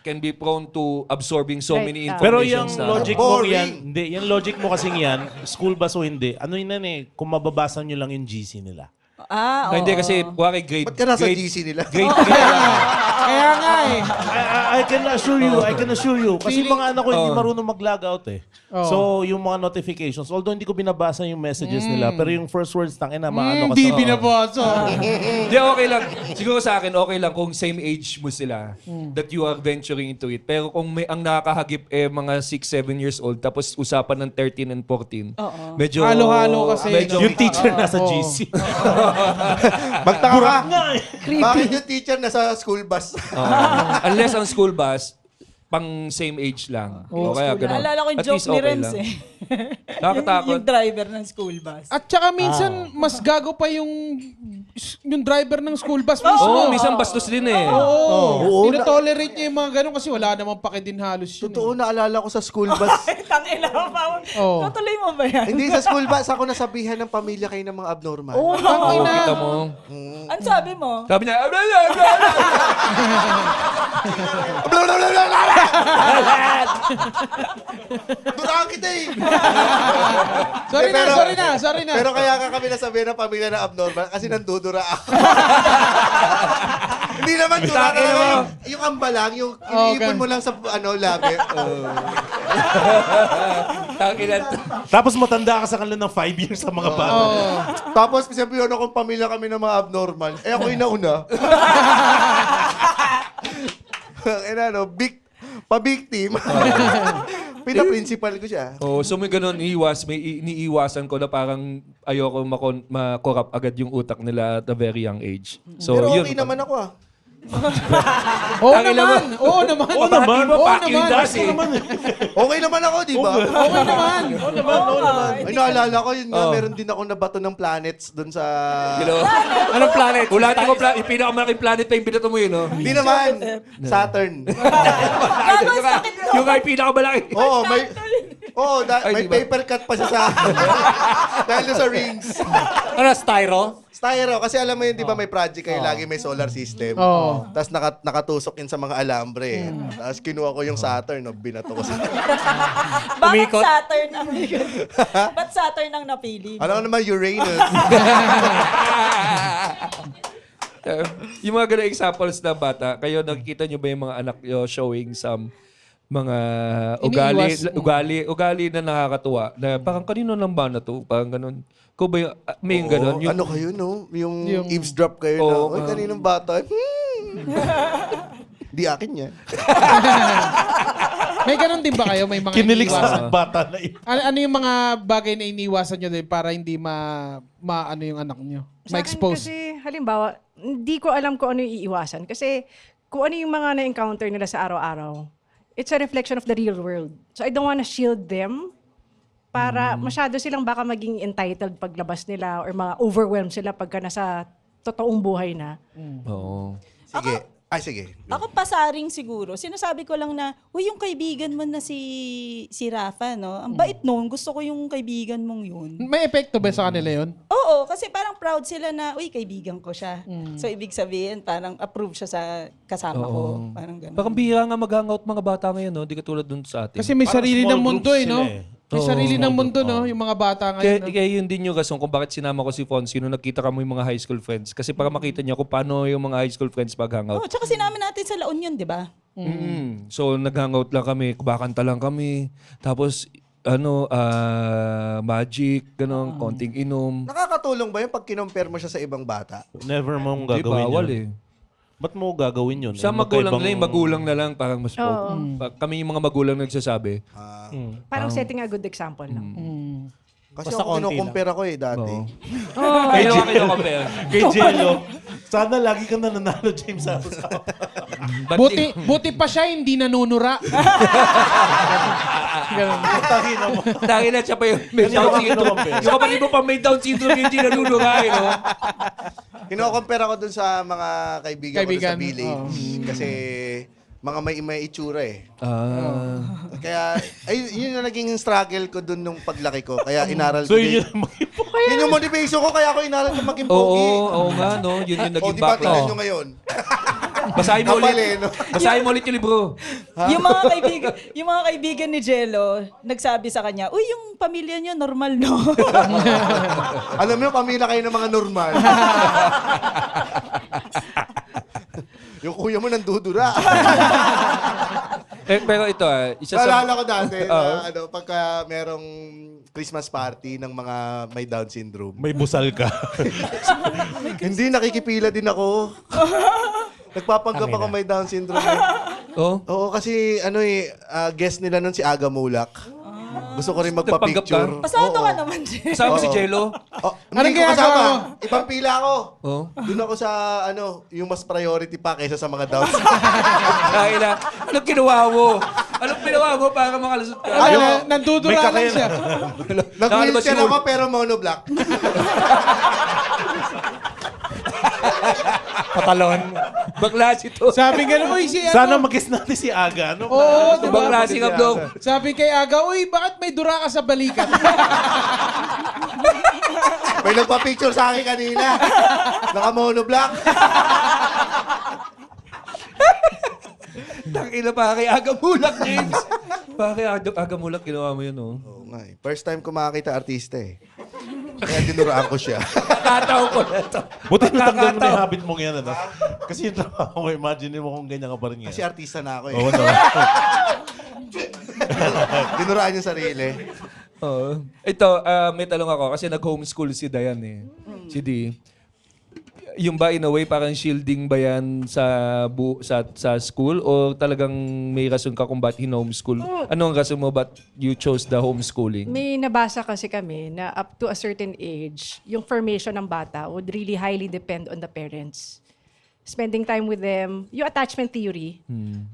can be prone to absorbing so Right, many Pero yung informations na... logic mo Boring. yan, hindi, yung logic mo kasing yan, school bus o hindi, ano yun kung mababasa nyo lang yung GC nila. Ah, hindi kasi, kuwari grade... Ba't ka nasa grade, GC nila? Grade 3 lang. kaya nga eh. I can assure you. Kasi Feeling- mga anak ko hindi marunong mag-log out eh. Oo. So, yung mga notifications, although hindi ko binabasa yung messages nila, pero yung first words, tangina, maano ka Hindi sa... binaboso. Hindi, okay lang. Siguro sa akin, okay lang kung same age mo sila that you are venturing into it. Pero kung may ang nakakahagip mga 6-7 years old tapos usapan ng 13 and 14, medyo... Halo-halo kasi. Medyo, Yung teacher nasa GC. Magtaka ka. eh. Bakit yung teacher nasa school bus? Unless ang school bus, pang same age lang. O kaya ganun. Naalala ko yung At joke least ni okay Rems lang. eh. Nakakatakot. Yung driver ng school bus. At saka minsan, mas gago pa yung driver ng school bus mismo. Oo, minsan bastos din eh. Oo. Tinotolerate niya yung mga ganun kasi wala namang pake din halos yun. Totoo, naalala ko sa school bus. Tangina pa. Oo. Tutuloy mo ba yan? Hindi, sa school bus ako nasabihan ng pamilya kayo ng mga abnormal. Oo, Tangay na. Kita mo. Ano sabi mo? Sabi niya, Duraan kita eh! Sorry na. Pero kaya ka kami nasabihan ng pamilya na abnormal kasi nandudura ako. Hindi naman dura talaga yung ambalang, yung iniipon mo lang sa labi. Tanginan. Tapos matanda ka sa kanila ng 5 years sa mga bata. Tapos siyempre yun akong pamilya kami ng mga abnormal. Eh ako yung nauna. Pa-victim. Pina-principal ko siya. Oh, so may ganun iniiwasan ko na parang ayoko makorap agad yung utak nila at a very young age. So Pero yun. okay naman ako ah. Oo naman. Okay naman ako, di ba? Okay naman. Ay, naalala ko, yun nga, meron din ako nabato ng planets dun sa... Anong planet? Ulatin ko yung pinakamalaking planet pa yung binato mo yun, no? Hindi naman. Saturn. Yung ay pinakamalaki. Oo, may Ay, di ba? paper cut pa siya sa... dahil doon sa rings. Ano, styro? Styro, kasi alam mo yun, di ba may project kayo, lagi may solar system. Oo. Tapos nakatusok yun sa mga alambre. Tapos kinuha ko yung Saturn, binato ko sa... Bakit Saturn ang Ba't Saturn ang napili? Ano naman, Uranus. Yung mga ganang examples na bata, kayo nakikita nyo ba yung mga anak nyo showing some mga ugali na nakakatuwa na parang kanino lang ba na to? Parang ganun. Ko ba yung, may yung ganun? Yung, Ano kayo, no? Yung eavesdrop kayo na, oy, kaninong bata? Di akin yan. May ganun din ba kayo? May mga Kinilig iniiwasan? sa bata na yun. Ano yung mga bagay na iniiwasan nyo din para hindi ano yung anak nyo? Sa akin Ma-expose? kasi, halimbawa, hindi ko alam kung ano yung iiwasan. Kasi kung ano yung mga na-encounter nila sa araw-araw, it's a reflection of the real world. So I don't wanna shield them para masyado silang baka maging entitled paglabas nila or mga overwhelmed sila pagka nasa totoong buhay na. Oo. Sige. Ay, sige. Ako pasaring siguro. Sinasabi ko lang na, uy, yung kaibigan mo na si Rafa, no? Ang bait nun. Gusto ko yung kaibigan mong yun. May epekto ba sa kanila yun? Oo, kasi parang proud sila na, uy, kaibigan ko siya. So, ibig sabihin, parang approve siya sa kasama ko. Parang gano'n. Parang bihira nga mag-hangout mga bata ngayon, no? Di katulad dun sa atin. Kasi may Parang sarili small ng mundo groups no? sila eh. May sarili ng mundo, no? Yung mga bata ngayon. Kaya yun din yung rason kung bakit sinama ko si Fonzie nung nakita kami yung mga high school friends. Kasi para makita niya kung paano yung mga high school friends mag-hangout. Oh, tsaka sinama natin sa La Union, di ba? So nag-hangout lang kami, kumakanta lang kami. Tapos magic, ganun, konting inom. Nakakatulong ba yung pag kinompare mo siya sa ibang bata? Never mong Di gagawin bawal yun. Ba't mo gagawin yun? Sa magulang na lang, parang mas kami yung mga magulang nagsasabi. Parang setting a good example lang. Kasi ako kinukumpare ako dati. Kaya ako compare. Kay Jello. Sana lagi kang nananalo, James. Buti pa siya hindi nanunura. Tangin na siya pa yung may Down syndrome. Yung kapatid mo pa may Down syndrome, hindi nanunura, no? Kino-compare ako dun sa mga kaibigan ko dun sa Kaibigan, village. Kasi mga may itsura eh. Kaya, yun yung naging struggle ko dun nung paglaki ko. Kaya inaral ko So din. Yun yung motivation ko, kaya ako inaral ko maging pogi. Oo nga, no? Yun yung naging di ba tingnan background. nyo ngayon? Basahin mo Kapal ulit. eh, no? Basahin mo ulit yung libro. Yung mga kaibigan ni Jello, nagsabi sa kanya, uy, yung pamilya niyo normal, no? Alam mo, pamilya kayo ng mga normal. Yung kuya mo nandudura. Pero ito isa sa... Naalala ko dati na pagka merong Christmas party ng mga may Down syndrome. May busal ka. Hindi, nakikipila din ako. Nagpapanggap ako may Down syndrome. Oh? Oo, kasi guest nila nun si Aga Mulak. Gusto ko rin Nagpanggap magpa-picture. ka? Pasado Oo. ka naman, Jay. Kasama si Oo. Jello? Oh, Anong hindi ko ginagawa kasama. mo? Ibang pila ako. Oo. Doon ako sa, yung mas priority pa kaysa sa mga downs. Dahil anong ginawa mo? Anong ginawa mo para makalusot ka? Ano, Ayaw. nandudura lang kakayanan. siya. Nag-wheelchair ako pero monoblock. Patalon. Bakla si to. Sabi nga, uy, si Sana ano? mag-guess natin si Aga. Ano? Oo, diba? Ibang klaseng ablong. Sabi kay Aga, uy, bakit may dura ka sa balikat? May nagpa-picture sa akin kanina. Naka-monoblock. Tangina pa kay Aga Mulak, James. Pa kay Aga Mulak, ginawa mo yun, oh. Oo nga eh. First time ko makakita artista eh. Kaya dinuraan ko siya. Kakataw ko na to. Buti natanggal mo na Kakataw. yung habit mong yan, ano? Kasi yung trabaho mo, imagine mo kung ganyan ka pa rin ngayon. Kasi artista na ako eh. Oo, no. Dinuraan yung sarili. Oo. Ito, may talong ako kasi nag-homeschool si Dayan eh. Si D. Yung ba in a way parang shielding ba yan sa school o talagang may rason ka kung ba't in-homeschool? Ano ang rason mo ba't you chose the homeschooling? May nabasa kasi kami na up to a certain age, yung formation ng bata would really highly depend on the parents. Spending time with them, yung attachment theory,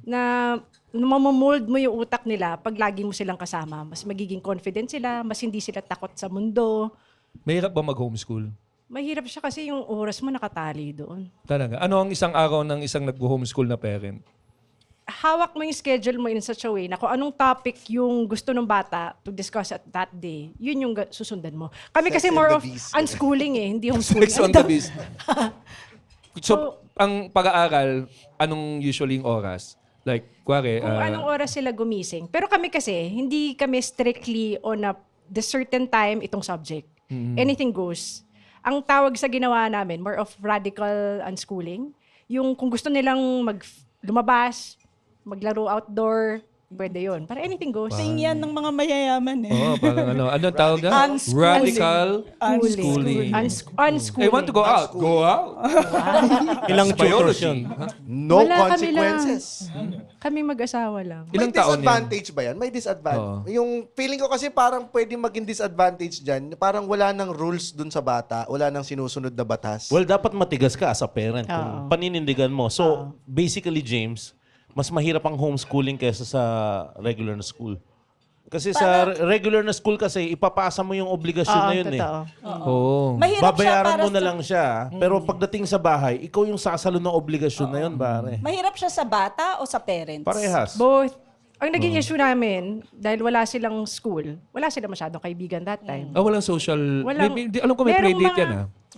na mamomold mo yung utak nila pag lagi mo silang kasama. Mas magiging confident sila, mas hindi sila takot sa mundo. Mahirap ba mag-homeschool? Mahirap siya kasi yung oras mo nakatali doon. Talaga. Ano ang isang araw ng isang nag-homeschool na parent? Hawak mo yung schedule mo in such a way na kung anong topic yung gusto ng bata to discuss at that day, yun yung susundan mo. Kami kasi Sex and more the of Beast. unschooling eh, hindi homeschooling. Sex on the beast. So, ang pag-aaral, anong usually yung oras? Like, kuwari, Kung anong oras sila gumising. Pero kami kasi, hindi kami strictly on the certain time itong subject. Anything goes. Ang tawag sa ginawa namin, more of radical unschooling. Yung kung gusto nilang lumabas, maglaro outdoor, pwede yun. Para anything goes. Ting yan ng mga mayayaman eh. Oo, parang ano. Anong tawag na? Unschooling. Radical Unschooling. I Unschooling. want to go out. Go out. Ilang tutors Biology. yun? No Wala, kami consequences. Kami mag-asawa lang. Ilang May taon yan? disadvantage ba yan? May disadvantage. Yung feeling ko kasi parang pwede maging disadvantage dyan. Parang wala nang rules dun sa bata. Wala nang sinusunod na batas. Well, dapat matigas ka as a parent kung paninindigan mo. So, basically, James, mas mahirap ang homeschooling kaysa sa regular na school. Kasi sa regular na school kasi, ipapasa mo yung obligasyon na yun Totoo. Oo. Mahirap siya Babayaran para mo na lang siya. Pero pagdating sa bahay, ikaw yung sasalo ng obligasyon na yun, pare. Mahirap siya sa bata o sa parents? Parehas. Both. Ang naging issue namin, dahil wala silang school, wala silang masyadong kaibigan that time. Walang social... Walang- alam ko may Merong playdate yan,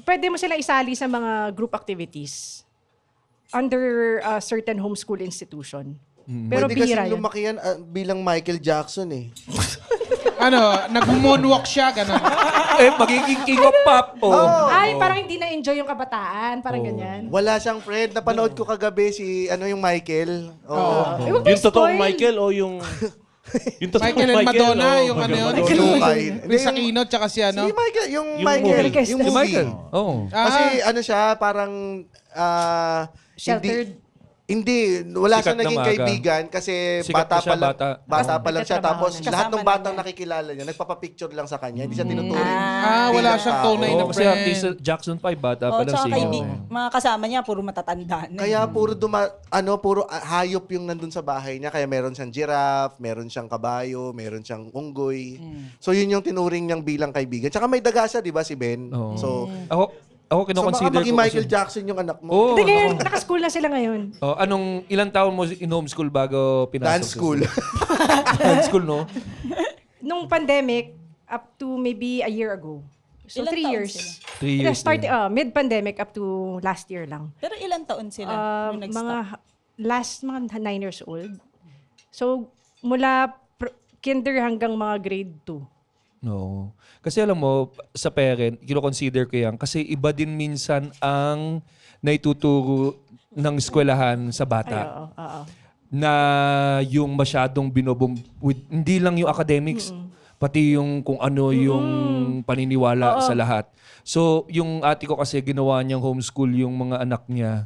Pwede mo sila isali sa mga group activities under a certain homeschool institution. Pero Pwede kasi bihira yan. lumaki yan bilang Michael Jackson eh. Nag-moonwalk siya, gano'n. Magiging king of pop. Ay, parang hindi na-enjoy yung kabataan. Parang ganyan. Wala siyang friend. Napanood ko kagabi si yung Michael. Eh, wag mo Yung totoong spoil. Michael o yung... yung totoong Michael and Madonna, yung ano yun. Michael Lukay. Chris Aquino, tsaka si ano. Si Michael, yung Yung Michael. movie. Yung movie. Michael. Oo. Kasi ano siya, parang... Sheltered. Hindi, wala Sikat siya na naging maaga. kaibigan kasi Sikat bata na siya, pa lang, bata. bata pa lang siya. Nagtatrabaho Tapos na lahat ng Kasama batang na niya. nakikilala niya, nagpapapicture lang sa kanya. Hindi siya tinuturing. Wala bilang siyang tao. tunay na Oo, kasi friend. artista Jackson 5, bata pa Oh, lang tsaka singer. mga kasama niya, puro matatanda na. Kaya puro hayop yung nandun sa bahay niya. Kaya meron siyang giraffe, meron siyang kabayo, meron siyang unggoy. So yun yung tinuring niyang bilang kaibigan. Tsaka may daga siya, di ba, si Ben? Oo. So Ako baka kinoconsider maging ko Michael kasi... Jackson yung anak mo. Oo. Hindi ngayon, naka-school na sila ngayon. Anong ilang taon mo in homeschool bago pinasok? Dance sa school. Dance school, no? Nung pandemic, up to maybe a year ago. So, Ilang 3 taon years. sila? 3 years. Mid-pandemic up to last year lang. Pero ilang taon sila nung nag-stop? Mga 9 years old. So, mula kinder hanggang mga grade 2. No. Kasi alam mo, sa parent, kino-consider ko yan. Kasi iba din minsan ang naituturo ng eskwelahan sa bata. Oo. Na yung masyadong hindi lang yung academics, pati yung kung ano yung paniniwala sa lahat. So, yung ate ko kasi ginawa niyang homeschool yung mga anak niya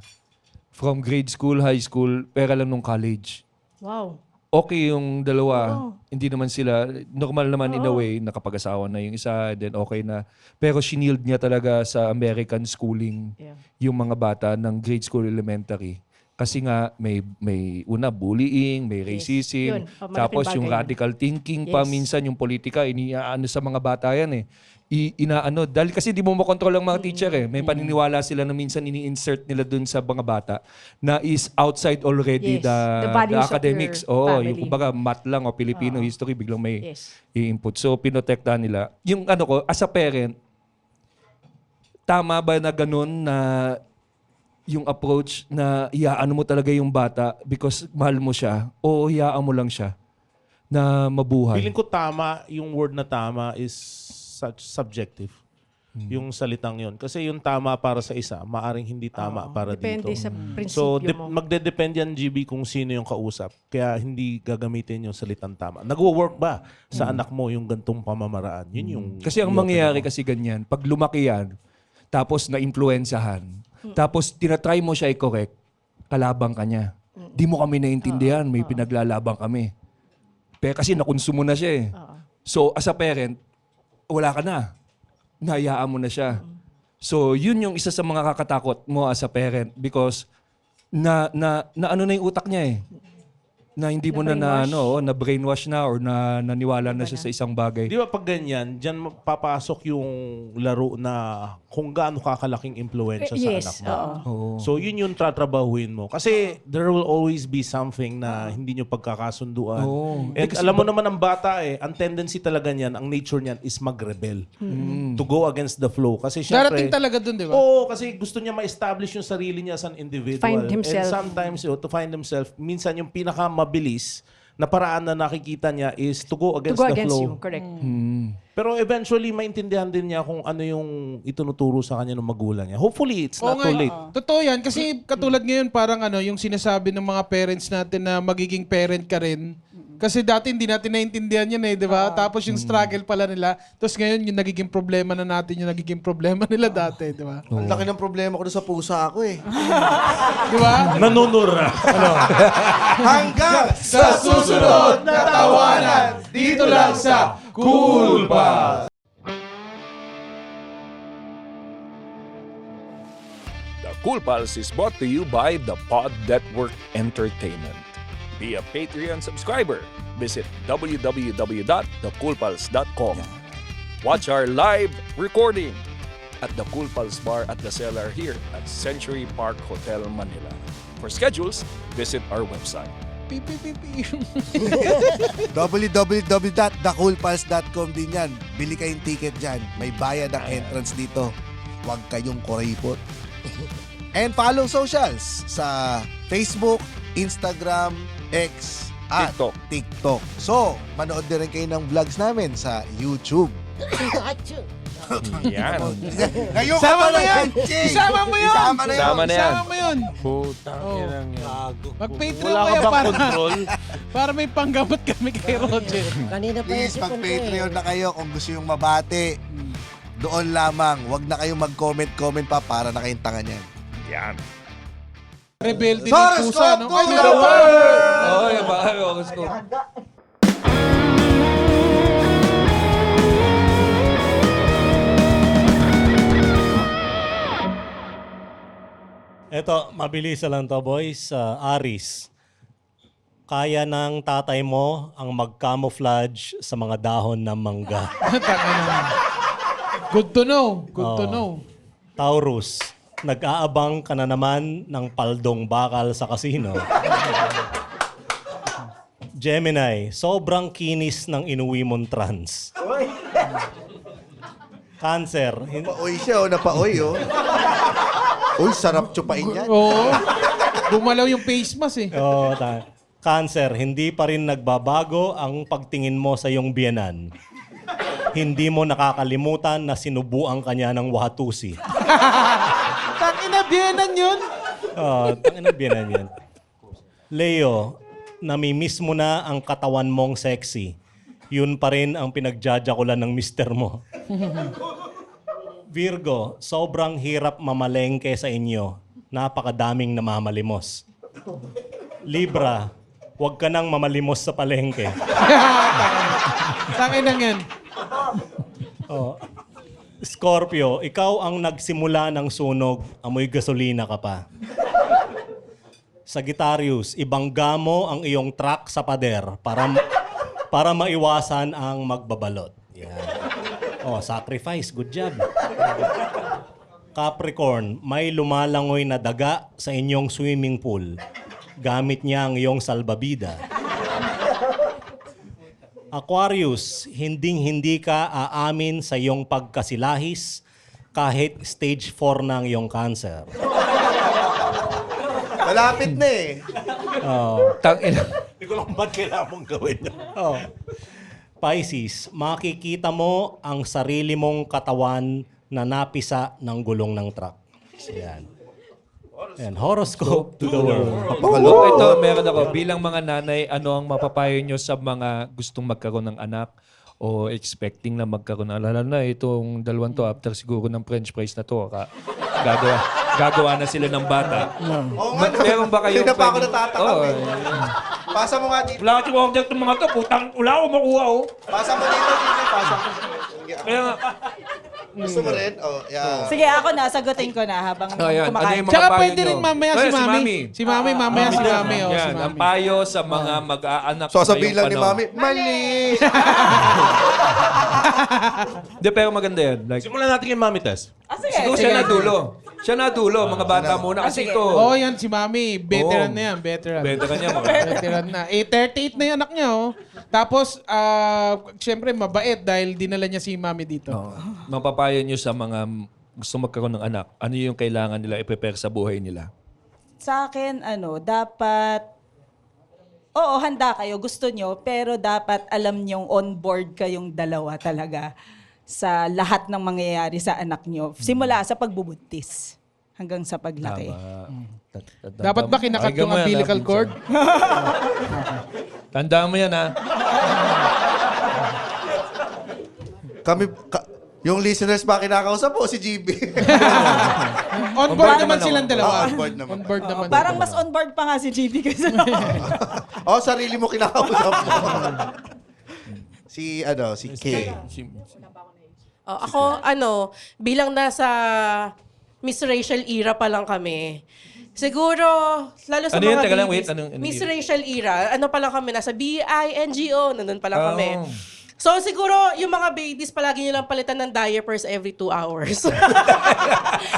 from grade school, high school, pera lang nung college. Wow. okay yung dalawa. Hindi naman sila, normal naman in a way, nakapag-asawa na yung isa, then okay na. Pero shinield niya talaga sa American schooling yung mga bata ng grade school elementary. Kasi nga, may bullying, may racism, Yun. Malaking tapos yung bagay yun. radical thinking pa, minsan yung politika, iniaano sa mga bata yan eh. Inaano, dahil kasi di mo makontrol ang mga teacher eh. May paniniwala sila na minsan ini-insert nila dun sa mga bata na is outside already Yes. The the values of academics. your Yung family. kumbaga math lang o Filipino history, biglang may Yes. i-input. So, pinotektahan nila. Yung ano ko, as a parent, tama ba na ganun na yung approach na iyaano mo talaga yung bata because mahal mo siya o iyaan mo lang siya na mabuhay? Feeling ko tama, yung word na tama is subjective. Yung salitang yon. Kasi yung tama para sa isa, maaring hindi tama para Depende dito. sa So, prinsipyo mo. magde-depend yan, GB, kung sino yung kausap. Kaya hindi gagamitin yung salitang tama. Nagwo-work ba sa anak mo yung gantong pamamaraan? Yun yung... Kasi ang mangyayari kasi ganyan, pag lumaki yan, tapos na-influensyahan, tapos tinatry mo siya i-correct, kalabang ka niya. Di mo kami naintindihan, may pinaglalabang kami. Pero kasi nakonsumo na siya eh. So, as a parent, wala ka na. Nahayaan mo na siya. So, yun yung isa sa mga kakatakot mo as a parent because na ano na yung utak niya eh. Na hindi mo na brainwash na or na naniwala na siya sa isang bagay. Di ba pag ganyan, dyan papasok yung laro na kung gaano kakalaking impluensya sa anak mo. Oo. So yun yung tatrabahuin mo. Kasi there will always be something na hindi nyo pagkakasunduan. And alam mo naman ang bata ang tendency talaga niyan, ang nature niyan is mag-rebel. To go against the flow. Kasi syempre... Darating talaga dun, di ba? Oo, kasi gusto niya ma-establish yung sarili niya as an individual. Find himself. And sometimes, to find himself, minsan yung pinakamabilis na paraan na nakikita niya is to go against To go the against flow. you, correct. Pero eventually, maintindihan din niya kung ano yung itunuturo sa kanya ng magulang niya. Hopefully, it's not too late. Totoo yan. Kasi katulad ngayon, parang yung sinasabi ng mga parents natin na magiging parent ka rin. Kasi dati hindi natin naintindihan yan di ba? Tapos yung struggle pala nila. Tapos ngayon yung nagiging problema na natin, yung nagiging problema nila dati, di ba? Ang laki ng problema ko doon sa pusa ako eh. Di ba? Nanunura. Hanggang Sa susunod na tawanan, dito lang sa Cool Pals. The Cool Pals is brought to you by the Pod Network Entertainment. Be a Patreon subscriber. Visit www.thecoolpals.com. Watch our live recording at the Cool Pals Bar at the Cellar here at Century Park Hotel, Manila. For schedules, visit our website. www.thecoolpals.com din yan. Bili kayong ticket dyan. May bayad ang entrance dito. Huwag kayong kuripot. And follow socials sa Facebook, Instagram, X, at TikTok. So, manood din rin kayo ng vlogs namin sa YouTube. Yan. Ngayon Sama mo yan! Isama mo yun! Isama na yun! Sama na yan. Isama mo yun! Putang inang yan. Mag-Patreon Wala ka kaya bang para, control? para may panggamot kami kay Roger. Kanina pa Please, mag-Patreon na kayo kung gusto yung mabati. Doon lamang. Huwag na kayong mag-comment pa para na kayong tanga niyan. Yan. Rebelde ng pusa, no? Ay, Oy, bakit ako? Eto, mabilis lang to boys. Aris, kaya ng tatay mo ang mag-camouflage sa mga dahon ng mangga. Good to know. Good to know. Taurus, nag-aabang ka na naman ng paldong bakal sa kasino. Gemini, sobrang kinis ng inuwi mong trans. Cancer, Paoy siya, napaoy, oh. Uy, sarap tsupain yan. Oo. Bumalaw yung face mask eh. Cancer, hindi pa rin nagbabago ang pagtingin mo sa iyong biyenan. Hindi mo nakakalimutan na sinubuan kanya ng wahatusi. Tangina, biyenan yun. Tangina biyenan yan. Leo, namimiss mo na ang katawan mong sexy. Yun pa rin ang pinagjajakulan ng mister mo. Virgo, sobrang hirap mamalengke sa inyo. Napakadaming namamalimos. Libra, huwag ka nang mamalimos sa palengke. Tangin lang yan. Oh. Scorpio, ikaw ang nagsimula ng sunog, amoy gasolina ka pa. Sagittarius, ibangga mo ang iyong truck sa pader para maiwasan ang magbabalot. Yan. Oh, sacrifice. Good job. Capricorn, may lumalangoy na daga sa inyong swimming pool. Gamit niya ang iyong salbabida. Aquarius, hinding-hindi ka aamin sa iyong pagkasilahis kahit stage 4 na ang iyong cancer. Malapit na eh. Oh. Hindi ko lang ba't kailangan mong gawin yun. Oh. Pisces, makikita mo ang sarili mong katawan na napisa ng gulong ng truck. Yan. Yan, horoscope to the world. Ito, meron ako. Bilang mga nanay, ano ang mapapayo nyo sa mga gustong magkaroon ng anak o expecting na magkaroon ng lalo na itong dalawang to after siguro ng French fries na to. Gagawa na sila ng bata. Oo nga. Meron ba kayong Hindi na pa ako pwedeng- natatakam Oo, eh. Pasa mo nga dito. Wala kasi order itong mga to. Putang wala ako makuha oh. Pasa mo dito. Pasa mo. Kaya nga, Gusto mo rin? Oh, yeah. Sige, ako na. Sagutin ko na habang Ayan, ano kumakain. yung mga Tsaka payo pwede nyo? rin mamaya si Ayan, Mami. Si Mami, mamaya si Mami. Oh, si Yan, ang Mami. payo sa mga mag-aanak So, sabihin lang ni panahon. Mami, mali! Hindi, pero maganda yan. Like, Simulan natin kay Mami Tess. Sige, siguro sige. siya na dulo. Siya na dulo, mga bata muna. Kasi ito, Oh, yan si Mami. Veteran Oo. na yan. Veteran. veteran niya. Veteran na. 38 na yung anak niya, oh. Tapos, siyempre, mabait dahil dinala niya si Mami dito. Mapapayo nyo sa mga gusto magkaroon ng anak, ano yung kailangan nila i-prepare sa buhay nila? Sa akin, dapat, oo, handa kayo, gusto nyo, pero dapat alam nyong on board kayong dalawa talaga sa lahat ng mangyayari sa anak nyo. Simula sa pagbubuntis hanggang sa paglaki. Dapat ba kinakat yung umbilical cord? Tandaan mo yan, ha? Yung listeners ba kinakausap po si GB? On board naman silang dalawa. On board naman. On board naman. Parang mas on board pa nga si GB kasi. Oh, sarili mo kinakausap mo. si Kay. Oh, ako, bilang nasa Miss Rachel era pa lang kami, siguro, lalo sa Ano yun? mga Teka lang, babies, wait. Anong Miss era? Rachel era, pa lang kami, nasa BINGO, nandun pa lang kami. Oh. So siguro, yung mga babies, palagi nyo lang palitan ng diapers every 2 hours.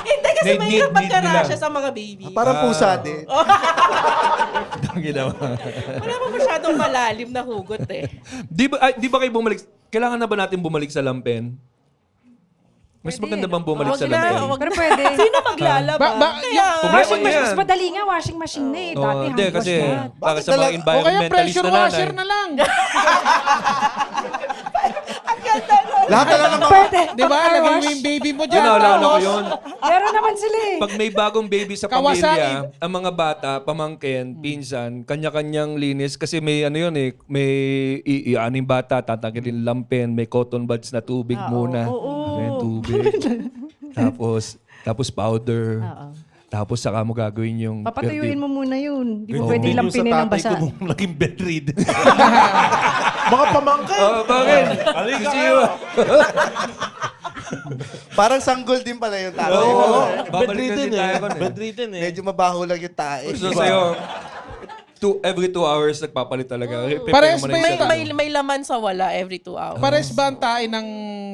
Hindi kasi Need mahirap nila. magkarasya sa mga baby. Parang pusa din. Ang ginawa. Wala pa masyadong malalim na hugot eh. Di ba kayo bumalik? Kailangan na ba natin bumalik sa lampen? Mas maganda bang bumalik sa lampen? Pero pwede. Sino maglalaba? Washing machine. yan. Mas madali nga, washing machine na eh. Dati Hindi, hand wash kasi na. para sa mga O kaya environmentalist pressure na washer nanay. na lang. Lahat na lang ng mga... Pwede. Di ba? Car Lagay mo wash. yung baby mo Yun, dyan. naalala ko Tapos, yun. Meron naman sila eh. Pag may bagong baby sa Kawasaki. pamilya, ang mga bata, pamangkin, pinsan, kanya-kanyang linis kasi may ano yun eh, may ianing bata, tatanggalin lampen, may cotton buds na tubig muna. May tubig. tapos powder. Tapos saka mo gagawin yung... Papatuyuin mo muna yun. Di mo Oo. pwede Yung lampinin sa ng tatay basa. ko nung naging bedridden. Mga pamangkin. Oh, bakit? Halika Gusto kayo. nyo? Parang sanggol din pala yung tatay. Oo. mo. Babalikan din tayo kon eh. Bedridden eh. Medyo mabaho lang yung tae. So sa'yo, every 2 hours nagpapalit talaga. Parehas Prepare mo na ba yung yung- sarili. May laman sa wala every 2 hours. pares ba ang tae ng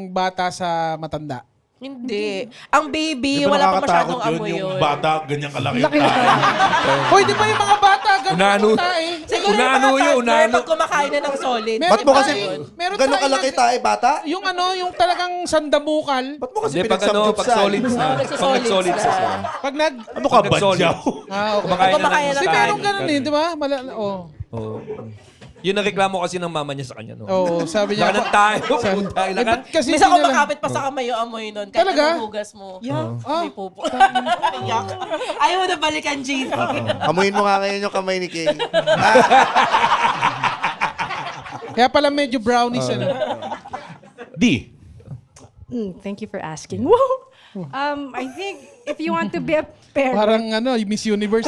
bata sa matanda? Hindi. Ang baby, Di ba wala pa nakakatakot masyadong amoy Yung yun. bata, ganyan kalaki Laki yung na. tayo. Hoy, di ba yung mga bata ganun Unano. ang tae? Siguro Unano yung mga yun, toddler unano. pag kumakain na ng solid. Meron Ba't mo kasi tayo. Meron gano'ng tayo kalaki na- tae, bata? Yung yung talagang sandamukal. Ba't mo kasi Hindi, pag pinagsamjupsan? solids na. Pag nag-solids na sila. Pag nag... Ano ka, Nag-solid. badyaw? Okay. Kumakain na Kumakain ng na Kasi tayo. meron ganun eh, di ba? Oh. Oo. Yun ang reklamo kasi ng mama niya sa kanya. No? Oo, sabi niya. Laka ng tayo. Sabi- Puta, Eh, lakan. ba't kasi Misa hindi ko na lang- makapit pa sa kamay yung amoy nun. Kahit Talaga? anong hugas mo. Ah. May pupo. Iyak. Ayaw mo na balikan, Jane. Amuin mo nga ngayon yung kamay ni Kay. Kaya pala medyo brownish ano. D. Thank you for asking. Woo! I think if you want to be a parent, Parang Miss Universe.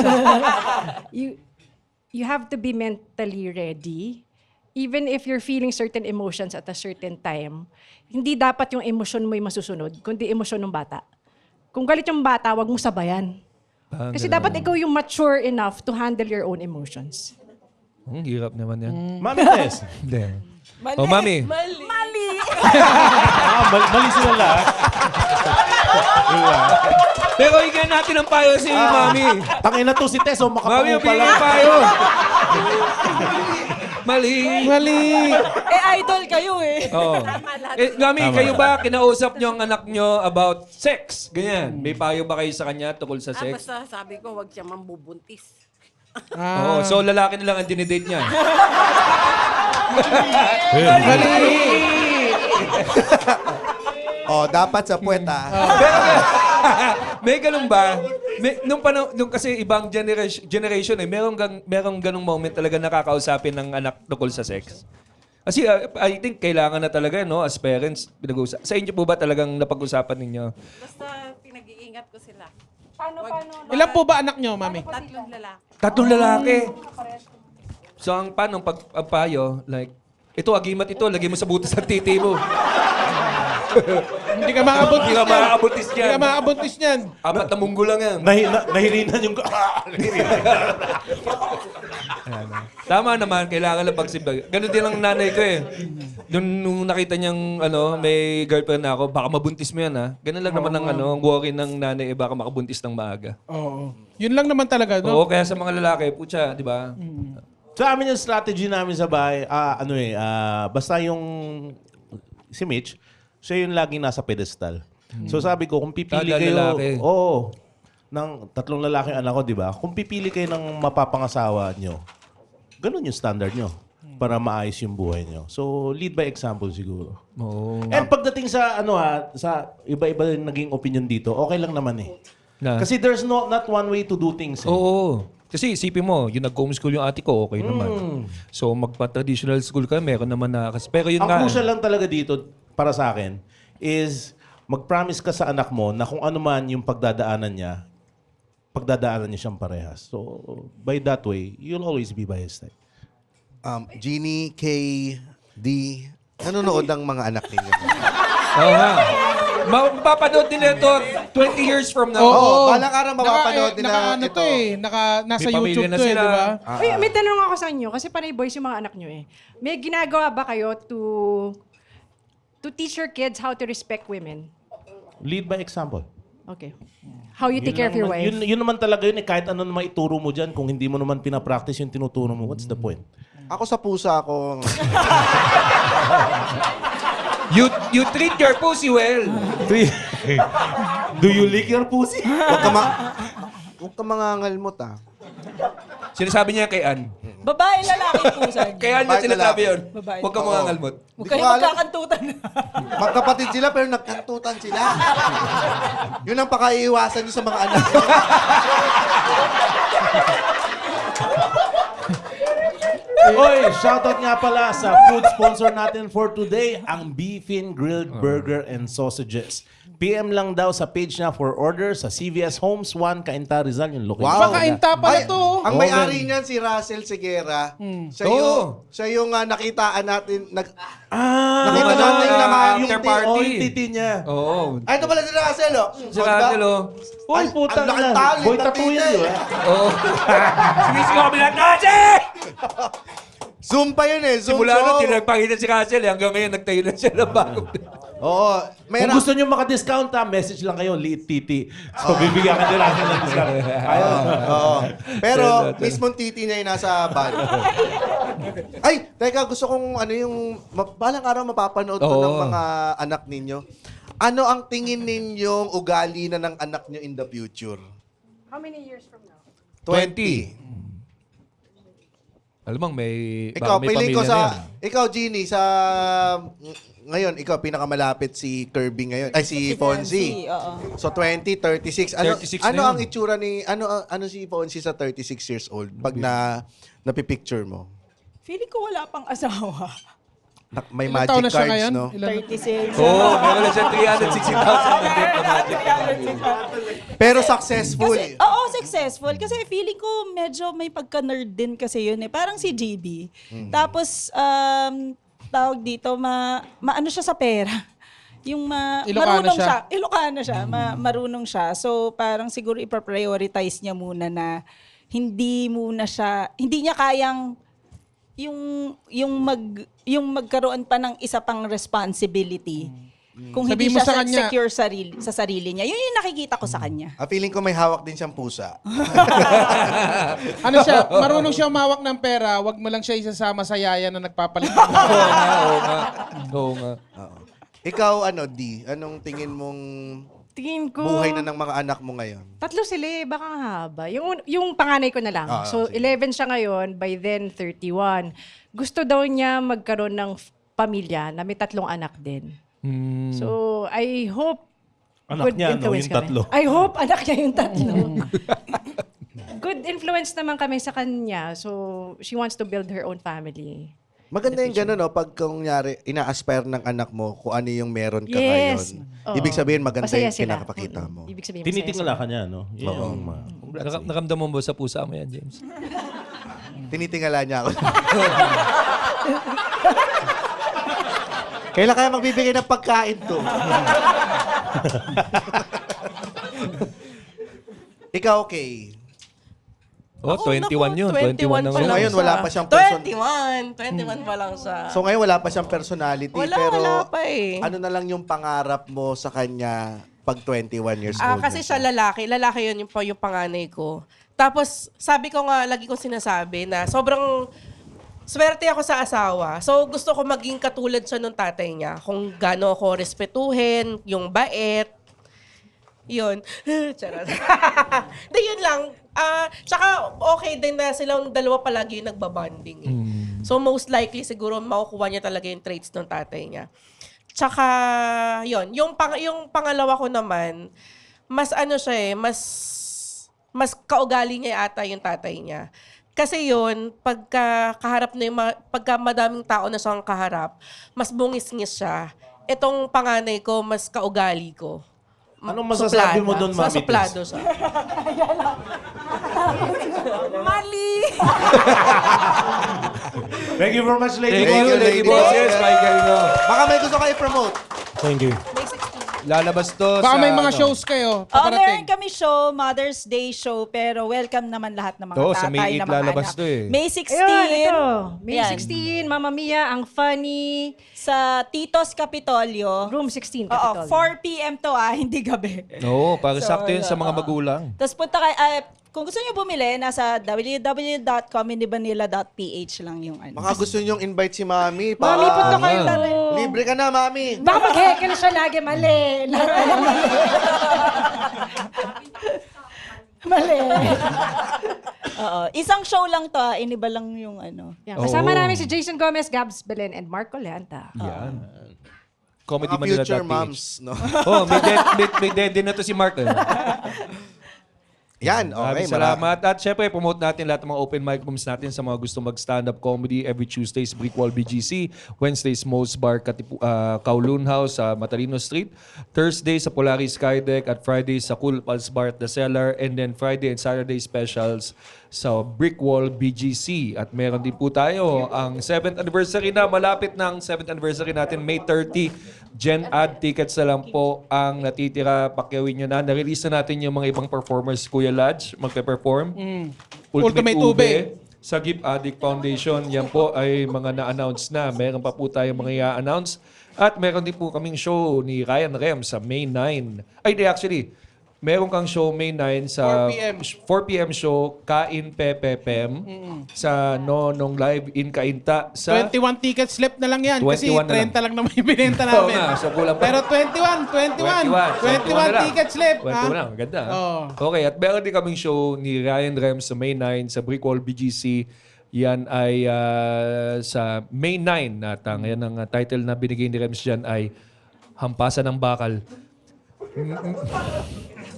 you you have to be mentally ready. Even if you're feeling certain emotions at a certain time, hindi dapat yung emosyon mo yung masusunod, kundi emosyon ng bata. Kung galit yung bata, wag mo sabayan. Kasi dapat ikaw yung mature enough to handle your own emotions. Ang hirap naman yan. Mami Tess. Hindi. Mali. Oh, Mami. Mali. Mali sila lahat. Pero higyan natin ang payo si Mami. Tangin na to si Tess, Mami, makapango ang pa lang. payo. Mali. Idol kayo eh. Oo. Mami, kayo ba kinausap nyo ang anak nyo about sex? Ganyan. May payo ba kayo sa kanya tungkol sa sex? Basta sabi ko, wag siya mambubuntis. Oo. So, lalaki na lang ang dinidate niya. Dapat sa puwet, May ganun ba? Nung kasi ibang generation merong ganung moment talaga nakakausapin ng anak tungkol sa sex. Kasi I think kailangan na talaga, no, as parents, pinag-uusap. Sa inyo po ba talagang napag-usapan ninyo? Basta pinag-iingat ko sila. Paano? Ilan po ba anak nyo, Mami? 3 lalaki. 3 lalaki. So, paano ang payo, like, ito, agimat ito, lagay mo sa butas ng titi mo. Hindi ka makabuntis Hindi ka makakabuntis Hindi yan. ka makabuntis niyan. 4 na munggo lang yan. Nahirinan yung... Tama naman, kailangan lang pagsibag. Ganun din ang nanay ko eh. Nung nakita niyang may girlfriend na ako, baka mabuntis mo yan ha. Ganun lang naman ang worry ng nanay, baka makabuntis ng maaga. Oo. Yun lang naman talaga, no? Oo, kaya sa mga lalaki, putya, di ba? Sa amin yung strategy namin sa bahay, basta yung si Mitch, siya yung laging nasa pedestal. So sabi ko, kung pipili kayo, lalaki. ng 3 lalaki ang anak ko, di ba? Kung pipili kayo ng mapapangasawa nyo, ganun yung standard nyo para maayos yung buhay nyo. So lead by example siguro. Oo. And pagdating sa sa iba-iba rin naging opinion dito, okay lang naman eh. Na. Kasi there's not one way to do things. Eh. Oo. Kasi isipin mo, yung nag-homeschool yung ate ko, okay naman. So magpa-traditional school ka, meron naman na... Pero yun Ang nga... crucial lang talaga dito, para sa akin, is mag-promise ka sa anak mo na kung ano man yung pagdadaanan niya siyang parehas. So, by that way, you'll always be by his side. Jeannie, Kay, D, nanonood ng mga anak ninyo. Oo nga. Mapapanood nila ito 20 years from now. Oo, balang araw mapapanood nila Naka, ito. nasa May pamilya YouTube na to sila. di ba? Uy, may tanong ako sa inyo, kasi panay boys yung mga anak nyo eh. May ginagawa ba kayo to teach your kids how to respect women? Lead by example. Okay. How you take care of your wife? Yun naman talaga yun eh. Kahit ano naman ituro mo dyan, kung hindi mo naman pinapractice yung tinuturo mo, what's the point? Ako sa pusa ako. You treat your pussy well. Do you lick your pussy? Huwag ka mangangalmot Sinasabi niya kay Ann. Babae, lalaki pusa. Kay Ann niya sinasabi yun. Babae. Huwag ka mga ngalmot. Huwag kayo magkakantutan. Magkapatid sila pero nagkantutan sila. Yun ang pakaiiwasan nyo sa mga anak. Oy, shoutout nga pala sa food sponsor natin for today, ang Beefin Grilled Burger and Sausages. PM lang daw sa page niya for order sa CVS Homes 1, Cainta, Rizal, yung location. Wow. Pakainta pala to. Ang may-ari niyan si Russell Segura. Siya yung nakitaan natin. Nakita natin yung after party. Yung titi niya. Oo. Ay, ito pala si Russell, Si Russell, oh. Uy, puta na. Boy, tattoo yan, di ba? Oo. Sumisigaw kami lang, Kasi! Zoom pa yun eh. Zoom. Simula na, tinagpakita si Russell. Hanggang ngayon, nagtayo na siya ng bago. Oo. Kung gusto nyo maka-discount message lang kayo, liit titi. So, bibigyan ka nila ng discount. Ayun. Oo. Pero, mismong titi niya yung nasa bag. Ay, teka, gusto kong balang araw mapapanood ko ng mga anak ninyo. Ano ang tingin ninyong ugali na ng anak nyo in the future? How many years from now? 20. Alam mo, may Ikaw, may piling ko pamilya na yan. ikaw, Jeannie, ngayon, ikaw, pinakamalapit si Kirby ngayon. Ay, si Fonzie. Oo. So, 20, 36. Ano 36 ano na ang yun. itsura ni, ano si Fonzie sa 36 years old pag napipicture mo? Feeling ko wala pang asawa. may Ilang magic taon na siya cards, ngayon? no? 36. Oo, meron na siya 360,000 na debt na magic. Pero successful. Kasi, oo, successful. Kasi feeling ko medyo may pagka-nerd din kasi yun eh. Parang si GB. Tapos, tawag dito, maano siya sa pera. Yung Ilocano marunong siya. siya. Ilocano siya. Marunong siya. So, parang siguro ipa-prioritize niya muna na hindi niya kayang yung magkaroon pa ng isa pang responsibility. Kung hindi Sabihin mo siya sa kanya- secure sa sarili niya. Yun yung nakikita ko sa kanya. Feeling ko may hawak din siyang pusa. Ano siya, marunong siya umawak ng pera, wag mo lang siya isasama sa yaya na nagpapalit. Oo nga. Oo. Ikaw, D, anong tingin mong Tingin ko, buhay na ng mga anak mo ngayon? 3 sila eh, baka ang haba. Yung panganay ko na lang. So, sige. 11 siya ngayon, by then 31. Gusto daw niya magkaroon ng pamilya na may 3 anak din. So, I hope Anak good niya, no? influence Yung kami. 3. I hope anak niya yung 3. Good influence naman kami sa kanya. So, she wants to build her own family. Maganda yung gano'n, no? Pag kunyari, ina-aspire ng anak mo kung ano yung meron ka Yes. ngayon. Oo. Ibig sabihin, maganda Masaya yung sila. pinakapakita mo. Ibig sabihin, Tinitingala ka niya, no? Yan Oo. yung congrats, eh. Nakamdam mo ba sa pusa mo yan, James? Tinitingala niya ako. Kailan kaya magbibigay ng pagkain to? Ikaw, okay. Oh, Ako, 21 naku, yun. 21 na pa So, lang ngayon, siya. wala pa siyang person. 21 pa lang siya. So ngayon wala pa siyang personality. pero wala pa eh. ano na lang yung pangarap mo sa kanya pag 21 years old? Kasi na siya lalaki. Lalaki yun yung panganay ko. Tapos, sabi ko nga, lagi kong sinasabi na sobrang swerte ako sa asawa. So, gusto ko maging katulad siya nung tatay niya. Kung gaano ako respetuhin, yung bait. Yun. Charot. Di yun lang. Tsaka okay din na silang dalawa palagi yung nagbabanding. Eh. So, most likely siguro makukuha niya talaga yung traits ng tatay niya. Tsaka, yun. Yung pangalawa ko naman, mas ano siya eh, mas kaugali niya ata yung tatay niya. Kasi yun, pagka madaming tao na siyang kaharap, mas bungis-ngis siya. Itong panganay ko, mas kaugali ko. Anong masasabi mo doon, Mami Tess? Suplado siya. Mali! Thank you very much, lady. Thank you, Lady Bosses. Michael, no. Baka may gusto kayo promote. Thank you. Lalabas to Baka sa... may mga ano, shows kayo, Meron paparating. kami show, Mother's Day show, pero welcome naman lahat ng mga Oo, tatay sa May 8 na mga lalabas anak. to eh. May 16. Ayun, ito. May Yan. 16, Mamma Mia, ang funny. Sa Tito's Capitolio. Room 16, Oo, Capitol. 4 p.m. to hindi gabi. Oo, para So, sakto yun sa mga oo. magulang. Tapos punta kayo, kung gusto niyo bumili, nasa www.comedyvanilla.ph lang yung ano. Baka gusto niyong invite si Mami. Mami, punta kayo. Libre ka na, Mami. Baka mag-heckle siya lagi, mali. Lahat alam mali. Mali. Oo, isang show lang to, iniba lang yung ano. Yan, kasama Oo. namin si Jason Gomez, Gabs Belen, and Marco Leanta. Yan. Mga Comedymanila.ph. future moms, no? Oh, may dead din na to si Mark. Eh. Yan, okay. Maraming salamat. At syempre, promote natin lahat ng mga open mic rooms natin sa mga gusto mag-stand-up comedy every Tuesdays, Brickwall BGC. Wednesdays, Mo's Bar, Kowloon House sa Matalino Street. Thursday sa Polaris Skydeck. At Fridays sa Cool Pals Bar at The Cellar. And then Friday and Saturday specials sa Brickwall BGC. At meron din po tayo ang 7th anniversary na. Malapit ng 7th anniversary natin, May 30. Gen Ad tickets na lang po ang natitira. Pakiawin nyo na. Na-release na natin yung mga ibang performers. Kuya Lodge, magpe-perform. Ultimate Ube. Sa Gift Addict Foundation. Yan po ay mga na-announce na. Meron pa po tayong mga i-announce. At meron din po kaming show ni Ryan Rem sa May 9. Actually, meron kang show May 9 sa 4 p.m. show Kain Pepepem sa Nonong Live in Kainta sa 21 tickets left na lang yan. Kasi 21 na lang. 30 lang naman yung binenta Oo namin. nga, so kulang pa. Pero 21 tickets left. 21 lang, ganda. Oo. Okay, at meron din kaming show ni Ryan Rem sa May 9 sa Brickwall BGC. Yan ay sa May 9 at yan ang title na binigay ni Rems dyan ay Hampasan ng Bakal.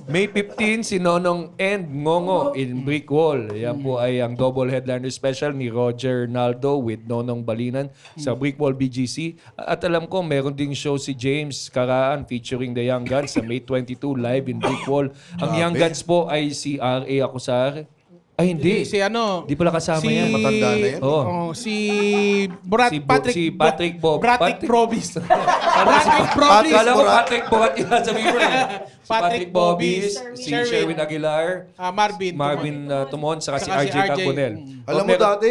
May 15, si Nonong and Ngongo in Brick Wall. Yan po ay ang double headliner special ni Roger Naldo with Nonong Balinan sa Brick Wall BGC. At alam ko, meron ding show si James Karaan featuring the Young Guns sa May 22 live in Brick Wall. Ang Young Guns po ay si R.A. Acosar. Ay, hindi. Si ano? Di pala kasama yan. Matanda na yan. Oo. Oh, si Patrick Bob. Patrick Probis. Patrick Probis. Kala ko Patrick Borat yun sabihin mo eh. Si Patrick Bobis, si Sherwin. Sherwin Aguilar, Marvin Tumon, saka si Saka si RJ Carbonell. Alam mo dati,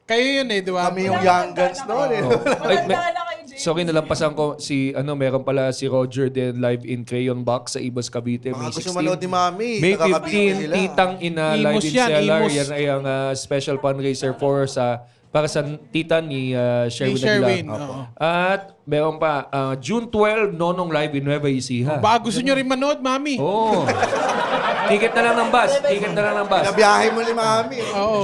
Kayo yun di ba? kami yung Young Guns noon eh. Sorry, nalampasan ko meron pala si Roger din live in Crayon Box sa Ibos Cavite, May Mga gusto 16. manood ni Mami. May nakakabiti 15, sila. Titang Ina live Imus in yan, Cellar. Imus. Yan ay ang special fundraiser para sa tita ni Sherwin Sherwin, Aguilar. oo. At meron pa, June 12, Nonong live in Nueva Ecija. Baka gusto nyo rin manood, Mami. Oo. Ticket na lang ng bus. Nabiyahe mo ni Mami. Oo.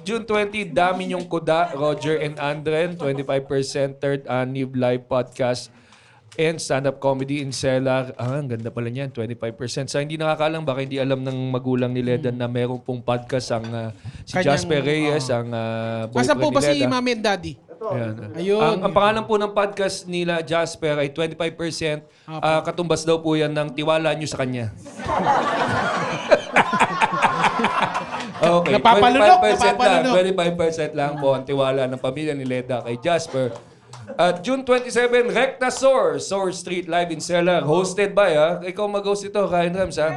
June 20, Dami Yung Kuda, Roger and Andren, 25% third annual live podcast and stand-up comedy in Cellar. Ang ganda pala niyan, 25%. Sa hindi nakakaalam, baka hindi alam ng magulang ni Ledan na meron pong podcast ang si Kanyang- Jasper Reyes, ang Asan boyfriend po ba ni si Leda. Mami and Daddy? Ayan. Ayun. Ang pangalan po ng podcast nila, Jasper, ay 25%. Katumbas daw po yan ng tiwala nyo sa kanya. Okay, Napapalunok, 25% lang po ang tiwala ng pamilya ni Leda kay Jasper. At June 27, Recta Soar Street Live in Cellar, hosted by, ikaw mag-host ito, Ryan Rams, ha?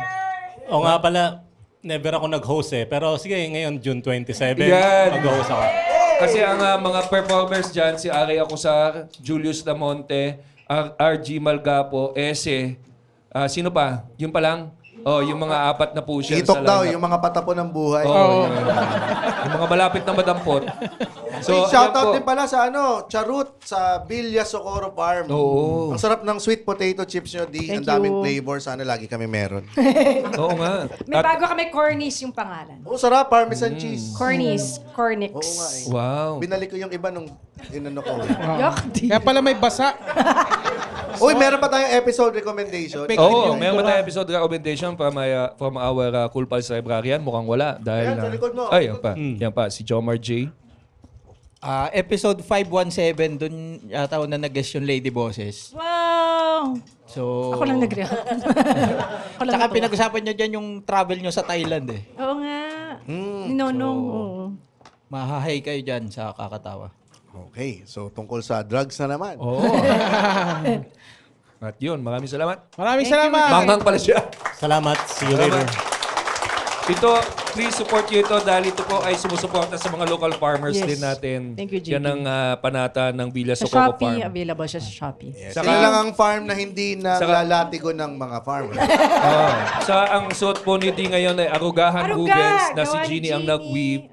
O nga pala, never ako nag-host eh. Pero sige, ngayon June 27, Yan. mag-host ako. Kasi ang mga performers dyan, si Ari Acosar, Julius Lamonte, RG Malgapo, Ese, sino pa? Yung pa lang? Oh, yung mga apat na po siya Itok sa daw, lineup. yung mga patapon ng buhay. Oo. Yung mga malapit na madampot. So, shoutout yan po. din pala sa Charut sa Villa Socorro Farm. Oo. Ang sarap ng sweet potato chips nyo, Di. Ang Thank daming you. flavor. Sana lagi kami meron. Oo nga. May bago kami, Cornies yung pangalan. Oo, sarap. Parmesan cheese. Cornies. Cornix. Oo nga eh. Wow. Binalik ko yung iba nung inano ko. Yuck, di. Kaya pala may basa. Uy, meron pa tayong episode recommendation. Oo, meron ba tayong episode recommendation from our Cool Pals Librarian? Mukhang wala. Dahil, Ayan, sa likod mo. Ay, yan pa. Si Jomar J. Episode 517, dun yata ako na nag-guest yung Lady Bosses. Wow! So, Ako lang nag-react. Ako lang Tsaka natuwa. pinag-usapan nyo dyan yung travel nyo sa Thailand eh. Oo nga. Ninonong. oo. Mahahay kayo dyan sa kakatawa. Okay, so tungkol sa drugs na naman. Oo. At yun, maraming salamat. Maraming salamat. Manghang pala siya. Salamat. See you later. Ito, please support nyo ito dahil ito po ay sumusuporta sa mga local farmers Yes. din natin. Thank you, JB. Yan ang panata ng Villa Sa Socorro Shopee, Farm. available siya sa Shopee. Sila lang ang farm na hindi na lalatigo ng mga farmer. Ang suot po ni Di ngayon ay Arugahan Aruga! Rubens na si Gawa ni Jeannie ang Jeannie. nag-weave.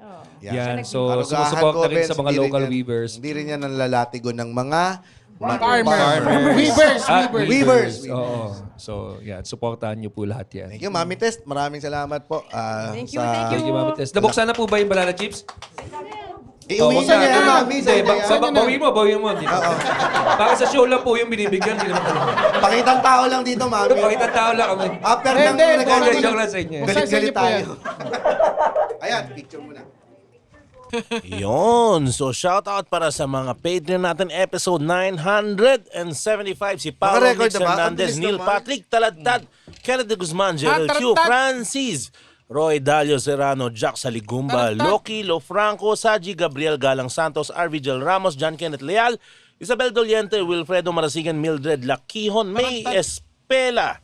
Yan, Arugahan so sumusuporta rin sa mga Gomez, local hindi rin yan- weavers. Hindi rin yan ang lalatigo ng mga Farmer. Weavers. Weavers. Oo. So, yan. Supportahan niyo po lahat yan. Thank you, Mami Test. Maraming salamat po. Thank you, thank you. Thank you, Mami Tess. Nabuksan na po ba yung banana chips? Iuwi wag niya na. yan, Mami. Hindi, Sa bawi mo. Hindi na. Para sa show lang po yung binibigyan. Hindi naman talaga. Pakitang tao lang dito, Mami. Pakita tao lang kami. After ng Hindi, recording, joke lang sa inyo. galit-galit Sa inyo po tayo. Ayan, picture muna. Yon. So, shoutout para sa mga Patreon natin. Episode 975. Si Paolo Naka-record Mix na ba? Hernandez, Ang bilis Neil naman. Patrick Taladtad, Kenneth de Guzman, Gerald Q, Francis, Roy Dalio Serrano, Jack Saligumba, Loki Lofranco, Saji Gabriel Galang Santos, R. Vigil Ramos, John Kenneth Leal, Isabel Doliente, Wilfredo Marasigan, Mildred Lakihon, May Espela,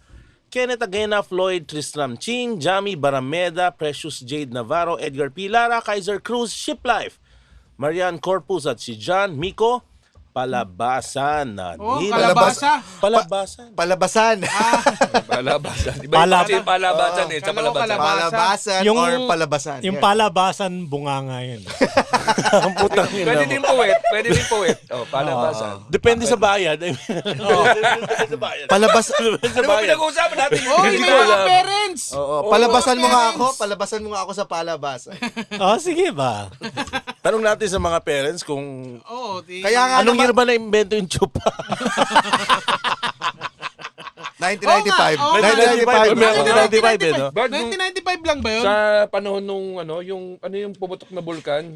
Kenneth Agena, Floyd Tristram Ching, Jamie Barameda, Precious Jade Navarro, Edgar Pilara, Kaiser Cruz, Ship Life, Marian Corpus at si John Miko, Palabasan. Kalabasa. Palabasan. Palabasan. Palabasan. Iba yung palabasan eh. Sa palabasan. Palabasan Yung- or palabasan. Yung palabasan, bunganga yun. Ang putang ina Pwede mo. din puwet. Pwede din puwet. Oh, palabasan. Depende sa bayad. Depende sa bayad. Palabasan. Ano ba pinag-uusapan natin? Oy, may mga parents. Palabasan mo nga ako. Palabasan mo nga ako sa palabasan. Sige ba? Tanong natin sa mga parents kung Oo, Kaya nga anong naman, year ba na-invento yung chupa? 1995. Oo nga, 1995. 1995 eh, no? Bard, nung- 1995 lang ba yun? sa panahon nung yung pumutok na bulkan.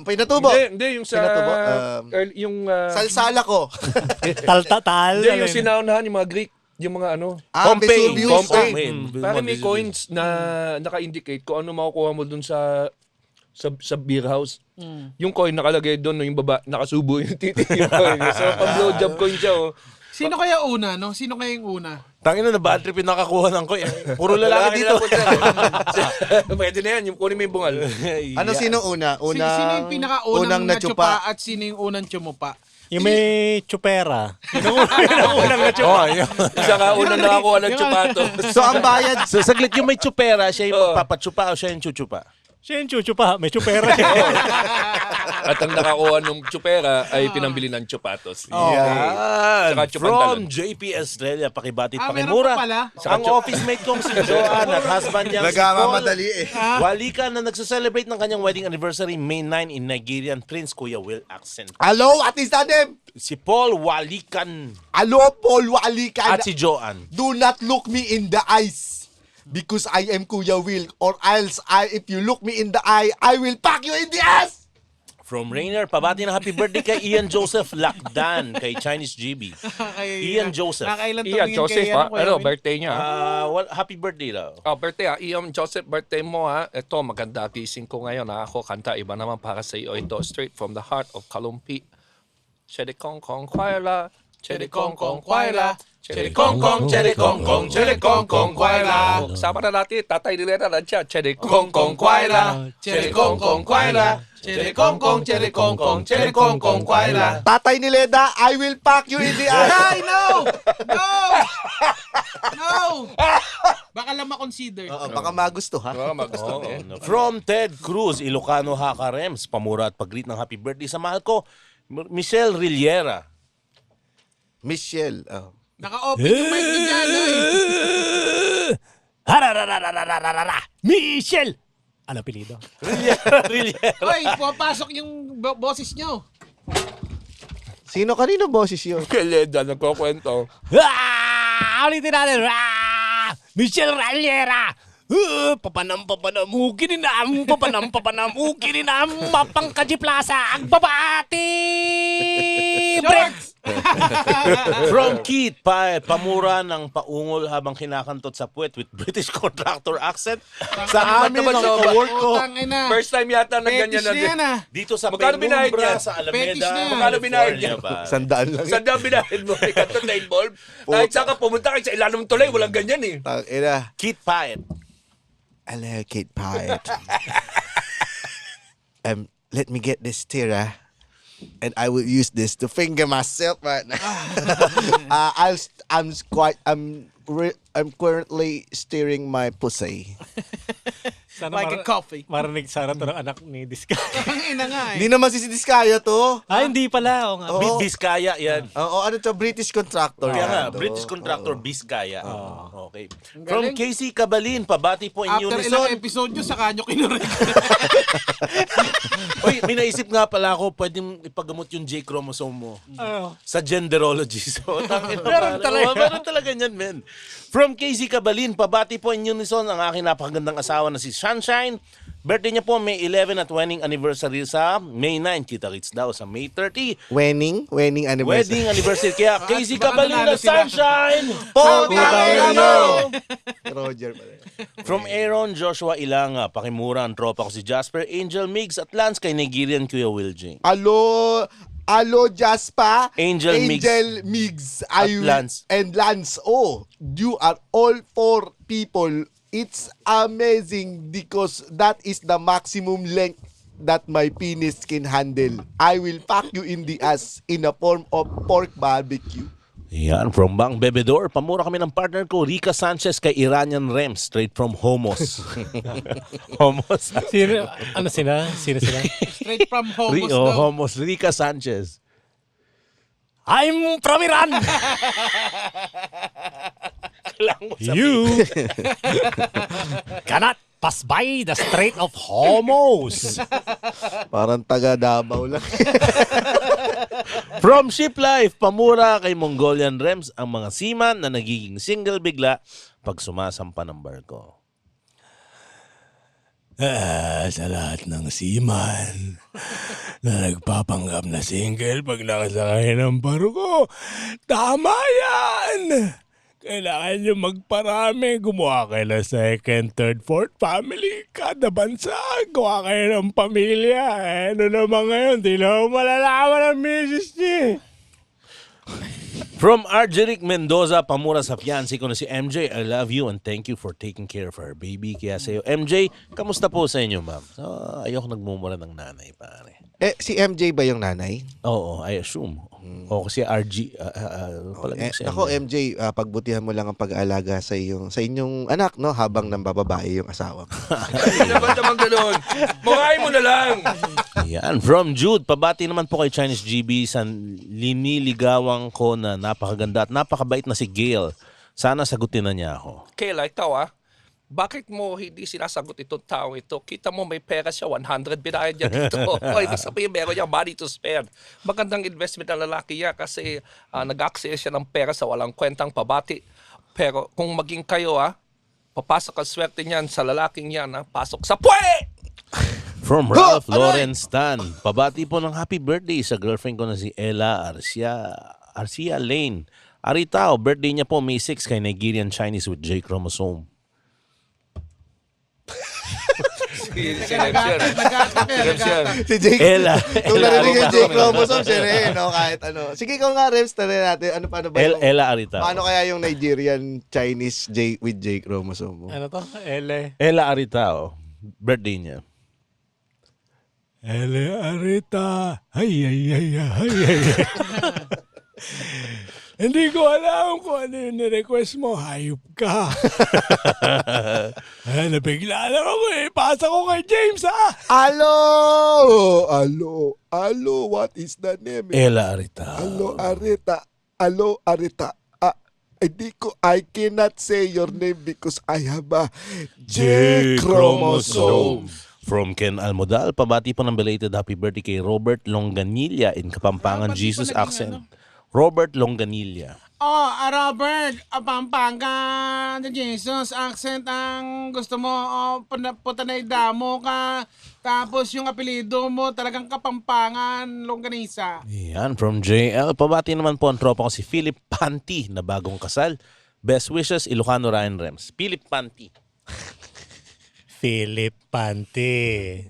Pinatubo. Hindi, yung sa Pinatubo, yung Salsala ko. Tal-tal. hindi, yung sinaunahan yung mga Greek, yung mga ano. Pompeii. Parang may coins na naka-indicate kung ano makukuha mo dun sa beer house. Yung coin nakalagay doon, yung baba nakasubo yung titi yung coin. So pag blowjob coin siya, oh. Sino kaya una, no? Sino kaya yung una? Tangina na bad trip yung nakakuha ng ko. Puro lalaki dito. Pwede na yan, yung kunin mo yung bungal. Ano, sino una? Sino yung pinakaunang natsupa at sino yung unang tsumupa? Yung may chupera. Yung unang natsupa. Isa ka unang nakakuha ng chupato. So, ang bayad, So, saglit yung may chupera, siya yung magpapachupa o siya yung chuchupa? Siya yung chuchupa. May chupera siya. At ang nakakuha ng chupera ay pinambili ng chupatos. Yan. Saka From chupantalan. JP Estrella, pakibatit Meron pakimura. pa pala? Ang office mate kong si Joanne at husband niyang si Nagkakamadali eh. Walika na nagsa-celebrate ng kanyang wedding anniversary May 9 in Nigerian Prince Kuya Will accent. Hello, what is that name? Si Paul Walikan Hello, Paul Walikan. at si Joanne. Do not look me in the eyes. Because I am Kuya Will. Or else, if you look me in the eye, I will pack you in the ass! From Rainier, pabati ng happy birthday kay Ian Joseph Lakdan, kay Chinese GB. Ian Joseph. Nakailan Ian Joseph, ha? Ano, birthday niya. Happy birthday daw. Oh, birthday ha. Ian Joseph, birthday mo ha. Ito, maganda gising ko ngayon ha. Ako, kanta iba naman para sa iyo. Ito, straight from the heart of Kalumpi. Chedi kong kong kwaila. Chedi kong kong kwaila. Chedi kong kong, chedi kong kong, chedi kong kong kwaila. Sama na natin, tatay nila na siya. Chedi kong kong kwaila. Chedi kong kong kwaila. Chedi kong kong, chedi kong kong, chedi kong kong kwaila. Tatay ni Leda, I will pack you in the ass! Ay, no! No! No! Baka lang makonsider. Oo, baka magusto ha. Magusto din. From Ted Cruz, Ilocano Haka Rems, pamura at pag-greet ng happy birthday sa mahal ko, Michelle Rillera. Michelle. Naka-open yung mic ni Jano eh. Michelle! Ano apelido? Rillera. Hoy, pumapasok yung boses nyo. sino kanino boses yun? Kay Leda, nagkukwento. Ulitin natin. Michelle Rallera! Papanam, ukininam, ukininam, mapangkaji plaza, ang babati! Breaks! From Keith, pamura ng paungol habang kinakantot sa puwet with British contractor accent. Sa amin, ang kawork ko, First time yata na ganyan Fetish na yan ah. dito sa Magkano binayad Penumbra, niya? sa Fetish Alameda, na yan. Magkano binayad niya? California ba? 100 lang. Saan daw binayad mo? Ikaw na involved? Kahit saan ka pumunta, kahit sa ilalim ng tulay, walang ganyan eh. Tangina. Keith Paet. Hello, Kate Pie. Let me get this tira. And I will use this to finger myself right now. I'm currently steering my pussy. Sana Like a coffee. Marinig sana to ng anak ni Diska. Ang ina nga eh. Hindi naman si Diskaya to. Hindi pala. Oo nga. Oo. Biskaya yan. Oo, ano to? British contractor. Kaya nga, yan to. British contractor, Biskaya. Okay. galing. From Casey Cabalin, pabati po in After ilang unison. episode nyo, saka nyo kinurek. Uy, may naisip nga pala ako, pwedeng ipagamot yung J chromosome mo. Sa genderology. So, meron talaga niyan, men. From Casey Cabalin, pabati po in unison ang aking napakagandang asawa na si Sunshine. Birthday niya po May 11 at wedding anniversary sa May 9. Kita-kits daw sa May 30. Wedding anniversary. Wedding anniversary. Kaya Casey baka Cabalin nanalo na sila. Sunshine! Roger pala. From Aaron Joshua Ilanga, pakimura ang tropa ko si Jasper, Angel Migs at Lance kay Nigerian Kuya Wiljing. Alo, Jasper. Angel Migs. At Lance. And Lance. Oh, you are all four people. It's amazing because that is the maximum length that my penis can handle. I will pack you in the ass in a form of pork barbecue. Yan, from Bang Bebedor, pamura kami ng partner ko, Rica Sanchez kay Iranian Rem, straight from Homos. Homos. Sino sila? Straight from Homos daw. Homos, Rica Sanchez. I'm from Iran! You cannot pass by the Strait of Hormuz. Parang taga Davao lang. From Ship Life, pamura kay Mongolian Rems ang mga seaman na nagiging single bigla pag sumasampa ng barko. Sa lahat ng seaman na nagpapanggap na single pag nakasakay ng barko, tama yan! Kailangan nyo magparami. Gumawa kayo ng second, third, fourth family. Kada bansa, gawa kayo ng pamilya. Ano naman ngayon, di na malalaman ang misis niya. From Arjeric Mendoza, pamura sa fiancé ko na si MJ. I love you and thank you for taking care of our baby. Kaya sa'yo, MJ, kamusta po sa inyo, ma'am? Ayoko nagmumura ng nanay, pare. Si MJ ba yung nanay? Oo, I assume. O kasi RG. Ako, MJ, pagbutihan mo lang ang pag-aalaga sa inyong anak, no? Habang nambababae yung asawa mo. Ano ba naman ganun? Mukhain mo na lang. Yan. From Jude, pabati naman po kay Chinese GB sa liniligawan ko na napakaganda at napakabait na si Gail. Sana sagutin na niya ako. Kayla, ikaw bakit mo hindi sinasagot itong tao ito? Kita mo may pera siya, 100 binayad niya dito. O, ibig sabihin meron niya money to spare. Magandang investment ng lalaki niya kasi nag-access siya ng pera sa walang kwentang pabati. Pero kung maging kayo, papasok ang swerte niyan sa lalaking yan, pasok sa puwe! From Ralph Lawrence Tan, pabati po ng happy birthday sa girlfriend ko na si Ella Arcia Lane. Aritao, birthday niya po May 6 kay Nigerian Chinese with J chromosome. Si Jake. Ella. Kung narinig yung Jake chromosome, siya rin, no? Kahit ano. Sige, kung nga, Rems, tara natin. Paano ba yung... Ella Aritao. Paano kaya yung Nigerian Chinese with J chromosome mo? Ano to? Ella Aritao. Birthday niya. Arita. Ay. Hindi ko alam kung ano yung ni-request mo. Hayop ka. Nabigla lang ako Pasa ko kay James, Alo, what is the name? Ella Arita. Alo, Arita. I cannot say your name because I have a J chromosome. From Ken Almodal, pabati po ng belated happy birthday kay Robert Longanilla in Kapampangan Jesus accent. Robert Longanilla. Robert, Pampanga, Jesus accent ang gusto mo. Putanay mo ka. Tapos yung apelido mo, talagang Kapampangan, Longganisa. Yan, from JL. Pabati naman po ang tropa ko si Philip Panty na bagong kasal. Best wishes, Ilocano Ryan Rems. Philip Panty. Philip Panty.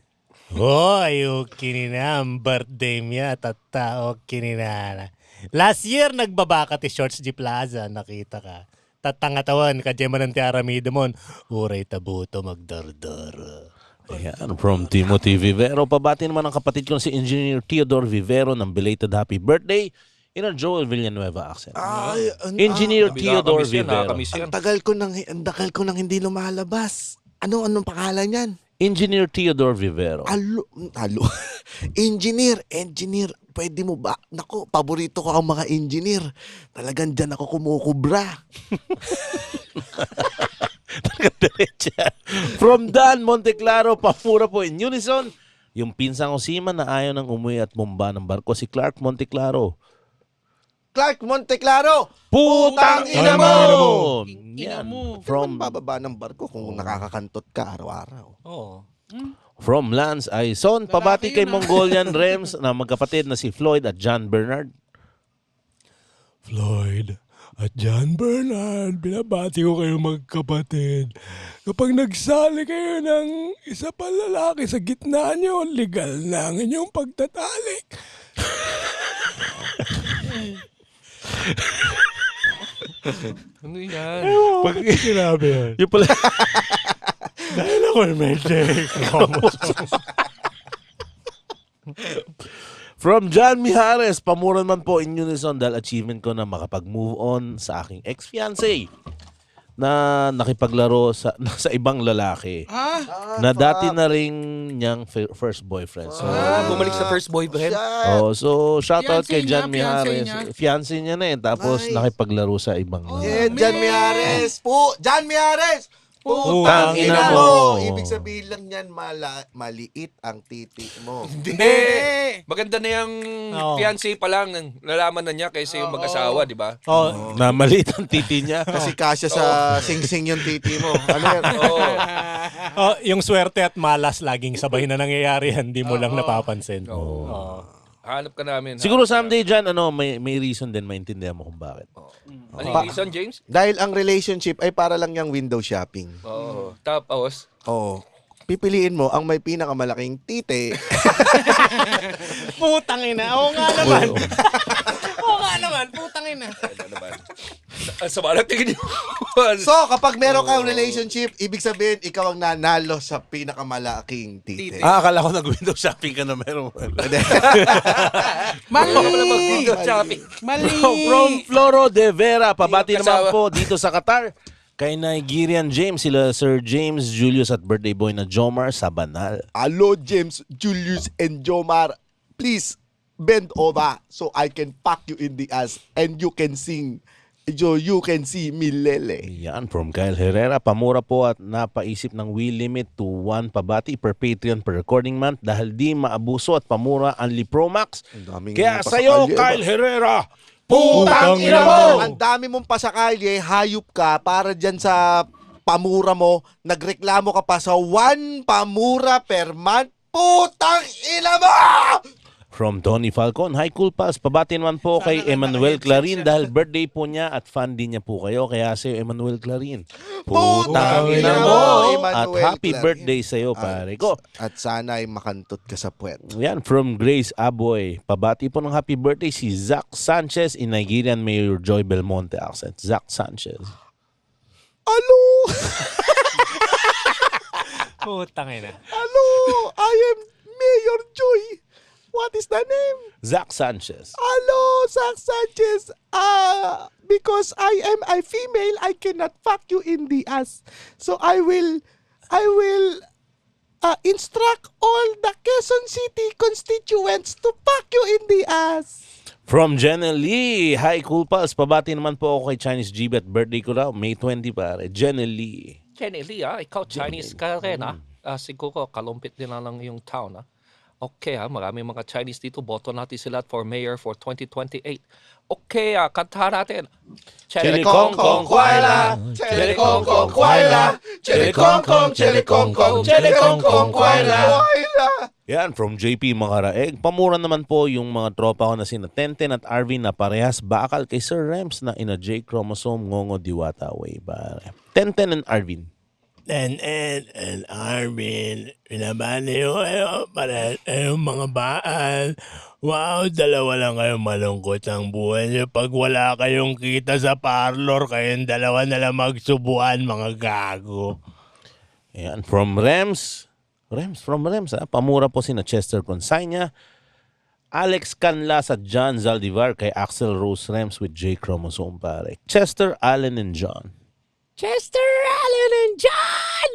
Kinina ang birthday niya. Kinina. Last year, nagbaba ka ti Shorts di Plaza. Nakita ka. Tatangatawan ka dyan man ang tiaramida mo. Uray tabuto magdardar. Ayan, from Timothy Vivero. Pabati naman ang kapatid ko si Engineer Theodore Vivero ng belated happy birthday in a Joel Villanueva accent. Engineer Theodore Vivero. Ang tagal ko nang hindi lumalabas. Anong pangalan yan? Engineer Theodore Vivero. Engineer, pwede mo ba? Nako, paborito ko ang mga engineer. Talagang dyan ako kumukubra. From Dan Monteclaro, pamura po in unison. Yung pinsang Osima na ayaw ng umuwi at bumba ng barko, si Clark Monteclaro. Clark Monteclaro! Putang ina mo! Yan. From bababa ng barko kung nakakakantot ka araw-araw. From Lance Aison, pabati kay Mongolian Rems na magkapatid na si Floyd at John Bernard. Floyd at John Bernard, binabati ko kayo magkapatid. Kapag nagsali kayo ng isa pa lalaki sa gitna nyo, legal na ang inyong pagtatalik. Ano yan? Pag sinabi yan. Yung pala... Dahil ako may From John Mijares, pamura man po in unison dahil achievement ko na makapag-move on sa aking ex-fiancé na nakipaglaro sa ibang lalaki na dati na rin niyang first boyfriend. So, bumalik sa first boyfriend? So shoutout kay John Fiancé Mijares. Fiancé niya na tapos nakipaglaro sa ibang lalaki. John Mijares po! John Mijares! Putang ina ina mo. mo! Ibig sabihin lang yan, maliit ang titi mo. Hindi. Maganda na yung fiancé pa lang. Nalaman na niya kaysa yung mag-asawa, di ba? Na maliit ang titi niya. Kasi kasya sa sing-sing yung titi mo. Ano yan? Yung swerte at malas laging sabay na nangyayari, hindi mo lang napapansin. Hanap ka namin. Siguro someday dyan, may reason din, maintindihan mo kung bakit. Ano yung reason, James? Dahil ang relationship ay para lang yung window shopping. Oo. Tapos? Oo. Pipiliin mo ang may pinakamalaking titi. Putang ina. Oo nga naman. Oo nga naman. Putang ina. Sa balat tingin niyo. So, kapag meron kang relationship, ibig sabihin, ikaw ang nanalo sa pinakamalaking titi. Akala ko nag-window shopping ka na meron. Mali! Mali! From Floro de Vera, pabati naman po dito sa Qatar. Kay Nigerian James, sila Sir James Julius at birthday boy na Jomar Sabanal. Hello, James, Julius, and Jomar. Please, bend over so I can pack you in the ass and you can sing. So you can see me lele. Yan, from Kyle Herrera. Pamura po at napaisip ng wheel limit to 1 pabati per Patreon per recording month dahil di maabuso at pamura Unli Pro Max. Kaya sa'yo, Kyle Herrera, putang ina mo! Ang dami mong pasakalye, hayop ka para dyan sa pamura mo. Nagreklamo ka pa sa 1 pamura per month. Putang ina mo! From Tony Falcon, hi Cool Pals. Pabati naman po kay Emmanuel Clarin dahil birthday po niya at fan din niya po kayo. Kaya sa'yo, Emmanuel Clarin, putang ina mo! At happy birthday sa'yo, pare ko. At sana ay makantot ka sa puwet. Yan, from Grace Aboy. Pabati po ng happy birthday si Zach Sanchez in Nigerian Mayor Joy Belmonte accent. Zach Sanchez. Hello! Putang ina. Hello! I am Mayor Joy. What is the name? Zach Sanchez. Hello, Zach Sanchez. Because I am a female, I cannot fuck you in the ass. So I will instruct all the Quezon City constituents to fuck you in the ass. From Jenna Lee. Hi, Cool Pals. Pabati naman po ako kay Chinese GB at birthday ko raw. May 20, pare. Jenna Lee. Jenny Lee, ikaw Chinese ka rin, siguro kalumpit din lang yung town, Okay, maraming mga Chinese dito. Boto natin sila for mayor for 2028. Okay, kanta natin. Chili Kong Kong Kuala, Chili Kong Kong Kuala, Chili Kong Kong, Chili Kong Kong, Chili Kong Kong Kuala. Yan, from JP Makaraeg. Pamura naman po yung mga tropa ko na sina Tenten at Arvin na parehas bakal kay Sir Rems na ina J Chromosome Ngongo Diwata way, pare. Tenten and Arvin. And Arvin, pinabali ko kayo para yung mga baal. Wow, dalawa lang kayong malungkot ang buhay niyo. Pag wala kayong kita sa parlor, kayong dalawa na lang magsubuan, mga gago. Ayan, from Rems. From Rems, pamura po sina Chester Consagna, Alex Canlas at John Zaldivar kay Axel Rose Rems with J Chromosome, pare. Chester, Allen, and John. Chester, Allen, and John!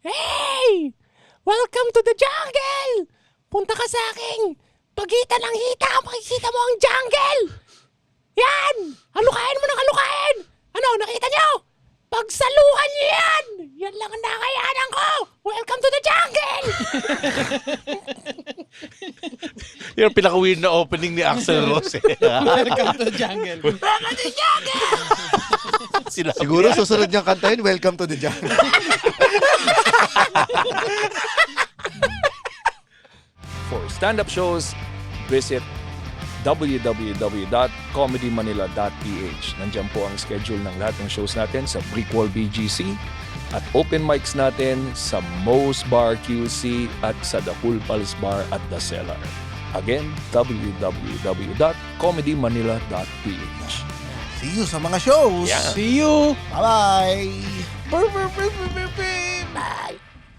Hey! Welcome to the jungle! Punta ka sa aking pagitan ng hita, makikita mo ang jungle! Yan! Halukain mo ng halukain! Ano, nakita nyo? Pagsaluhan niyo yan! Yan lang ang nakayanan ko! Welcome to the jungle! Yung pinaka-weird na opening ni Axel Rose. Welcome to the jungle. Welcome to the jungle! Siguro susunod niyang kantahin, Welcome to the Jungle. For stand-up shows, visit www.comedymanila.ph. Nandiyan po ang schedule ng lahat ng shows natin sa Brick Wall BGC at open mics natin sa Moe's Bar QC at sa The Cool Pals Bar at The Cellar. Again, www.comedymanila.ph. See you sa mga shows. Yeah. See you. Bye-bye. Bye!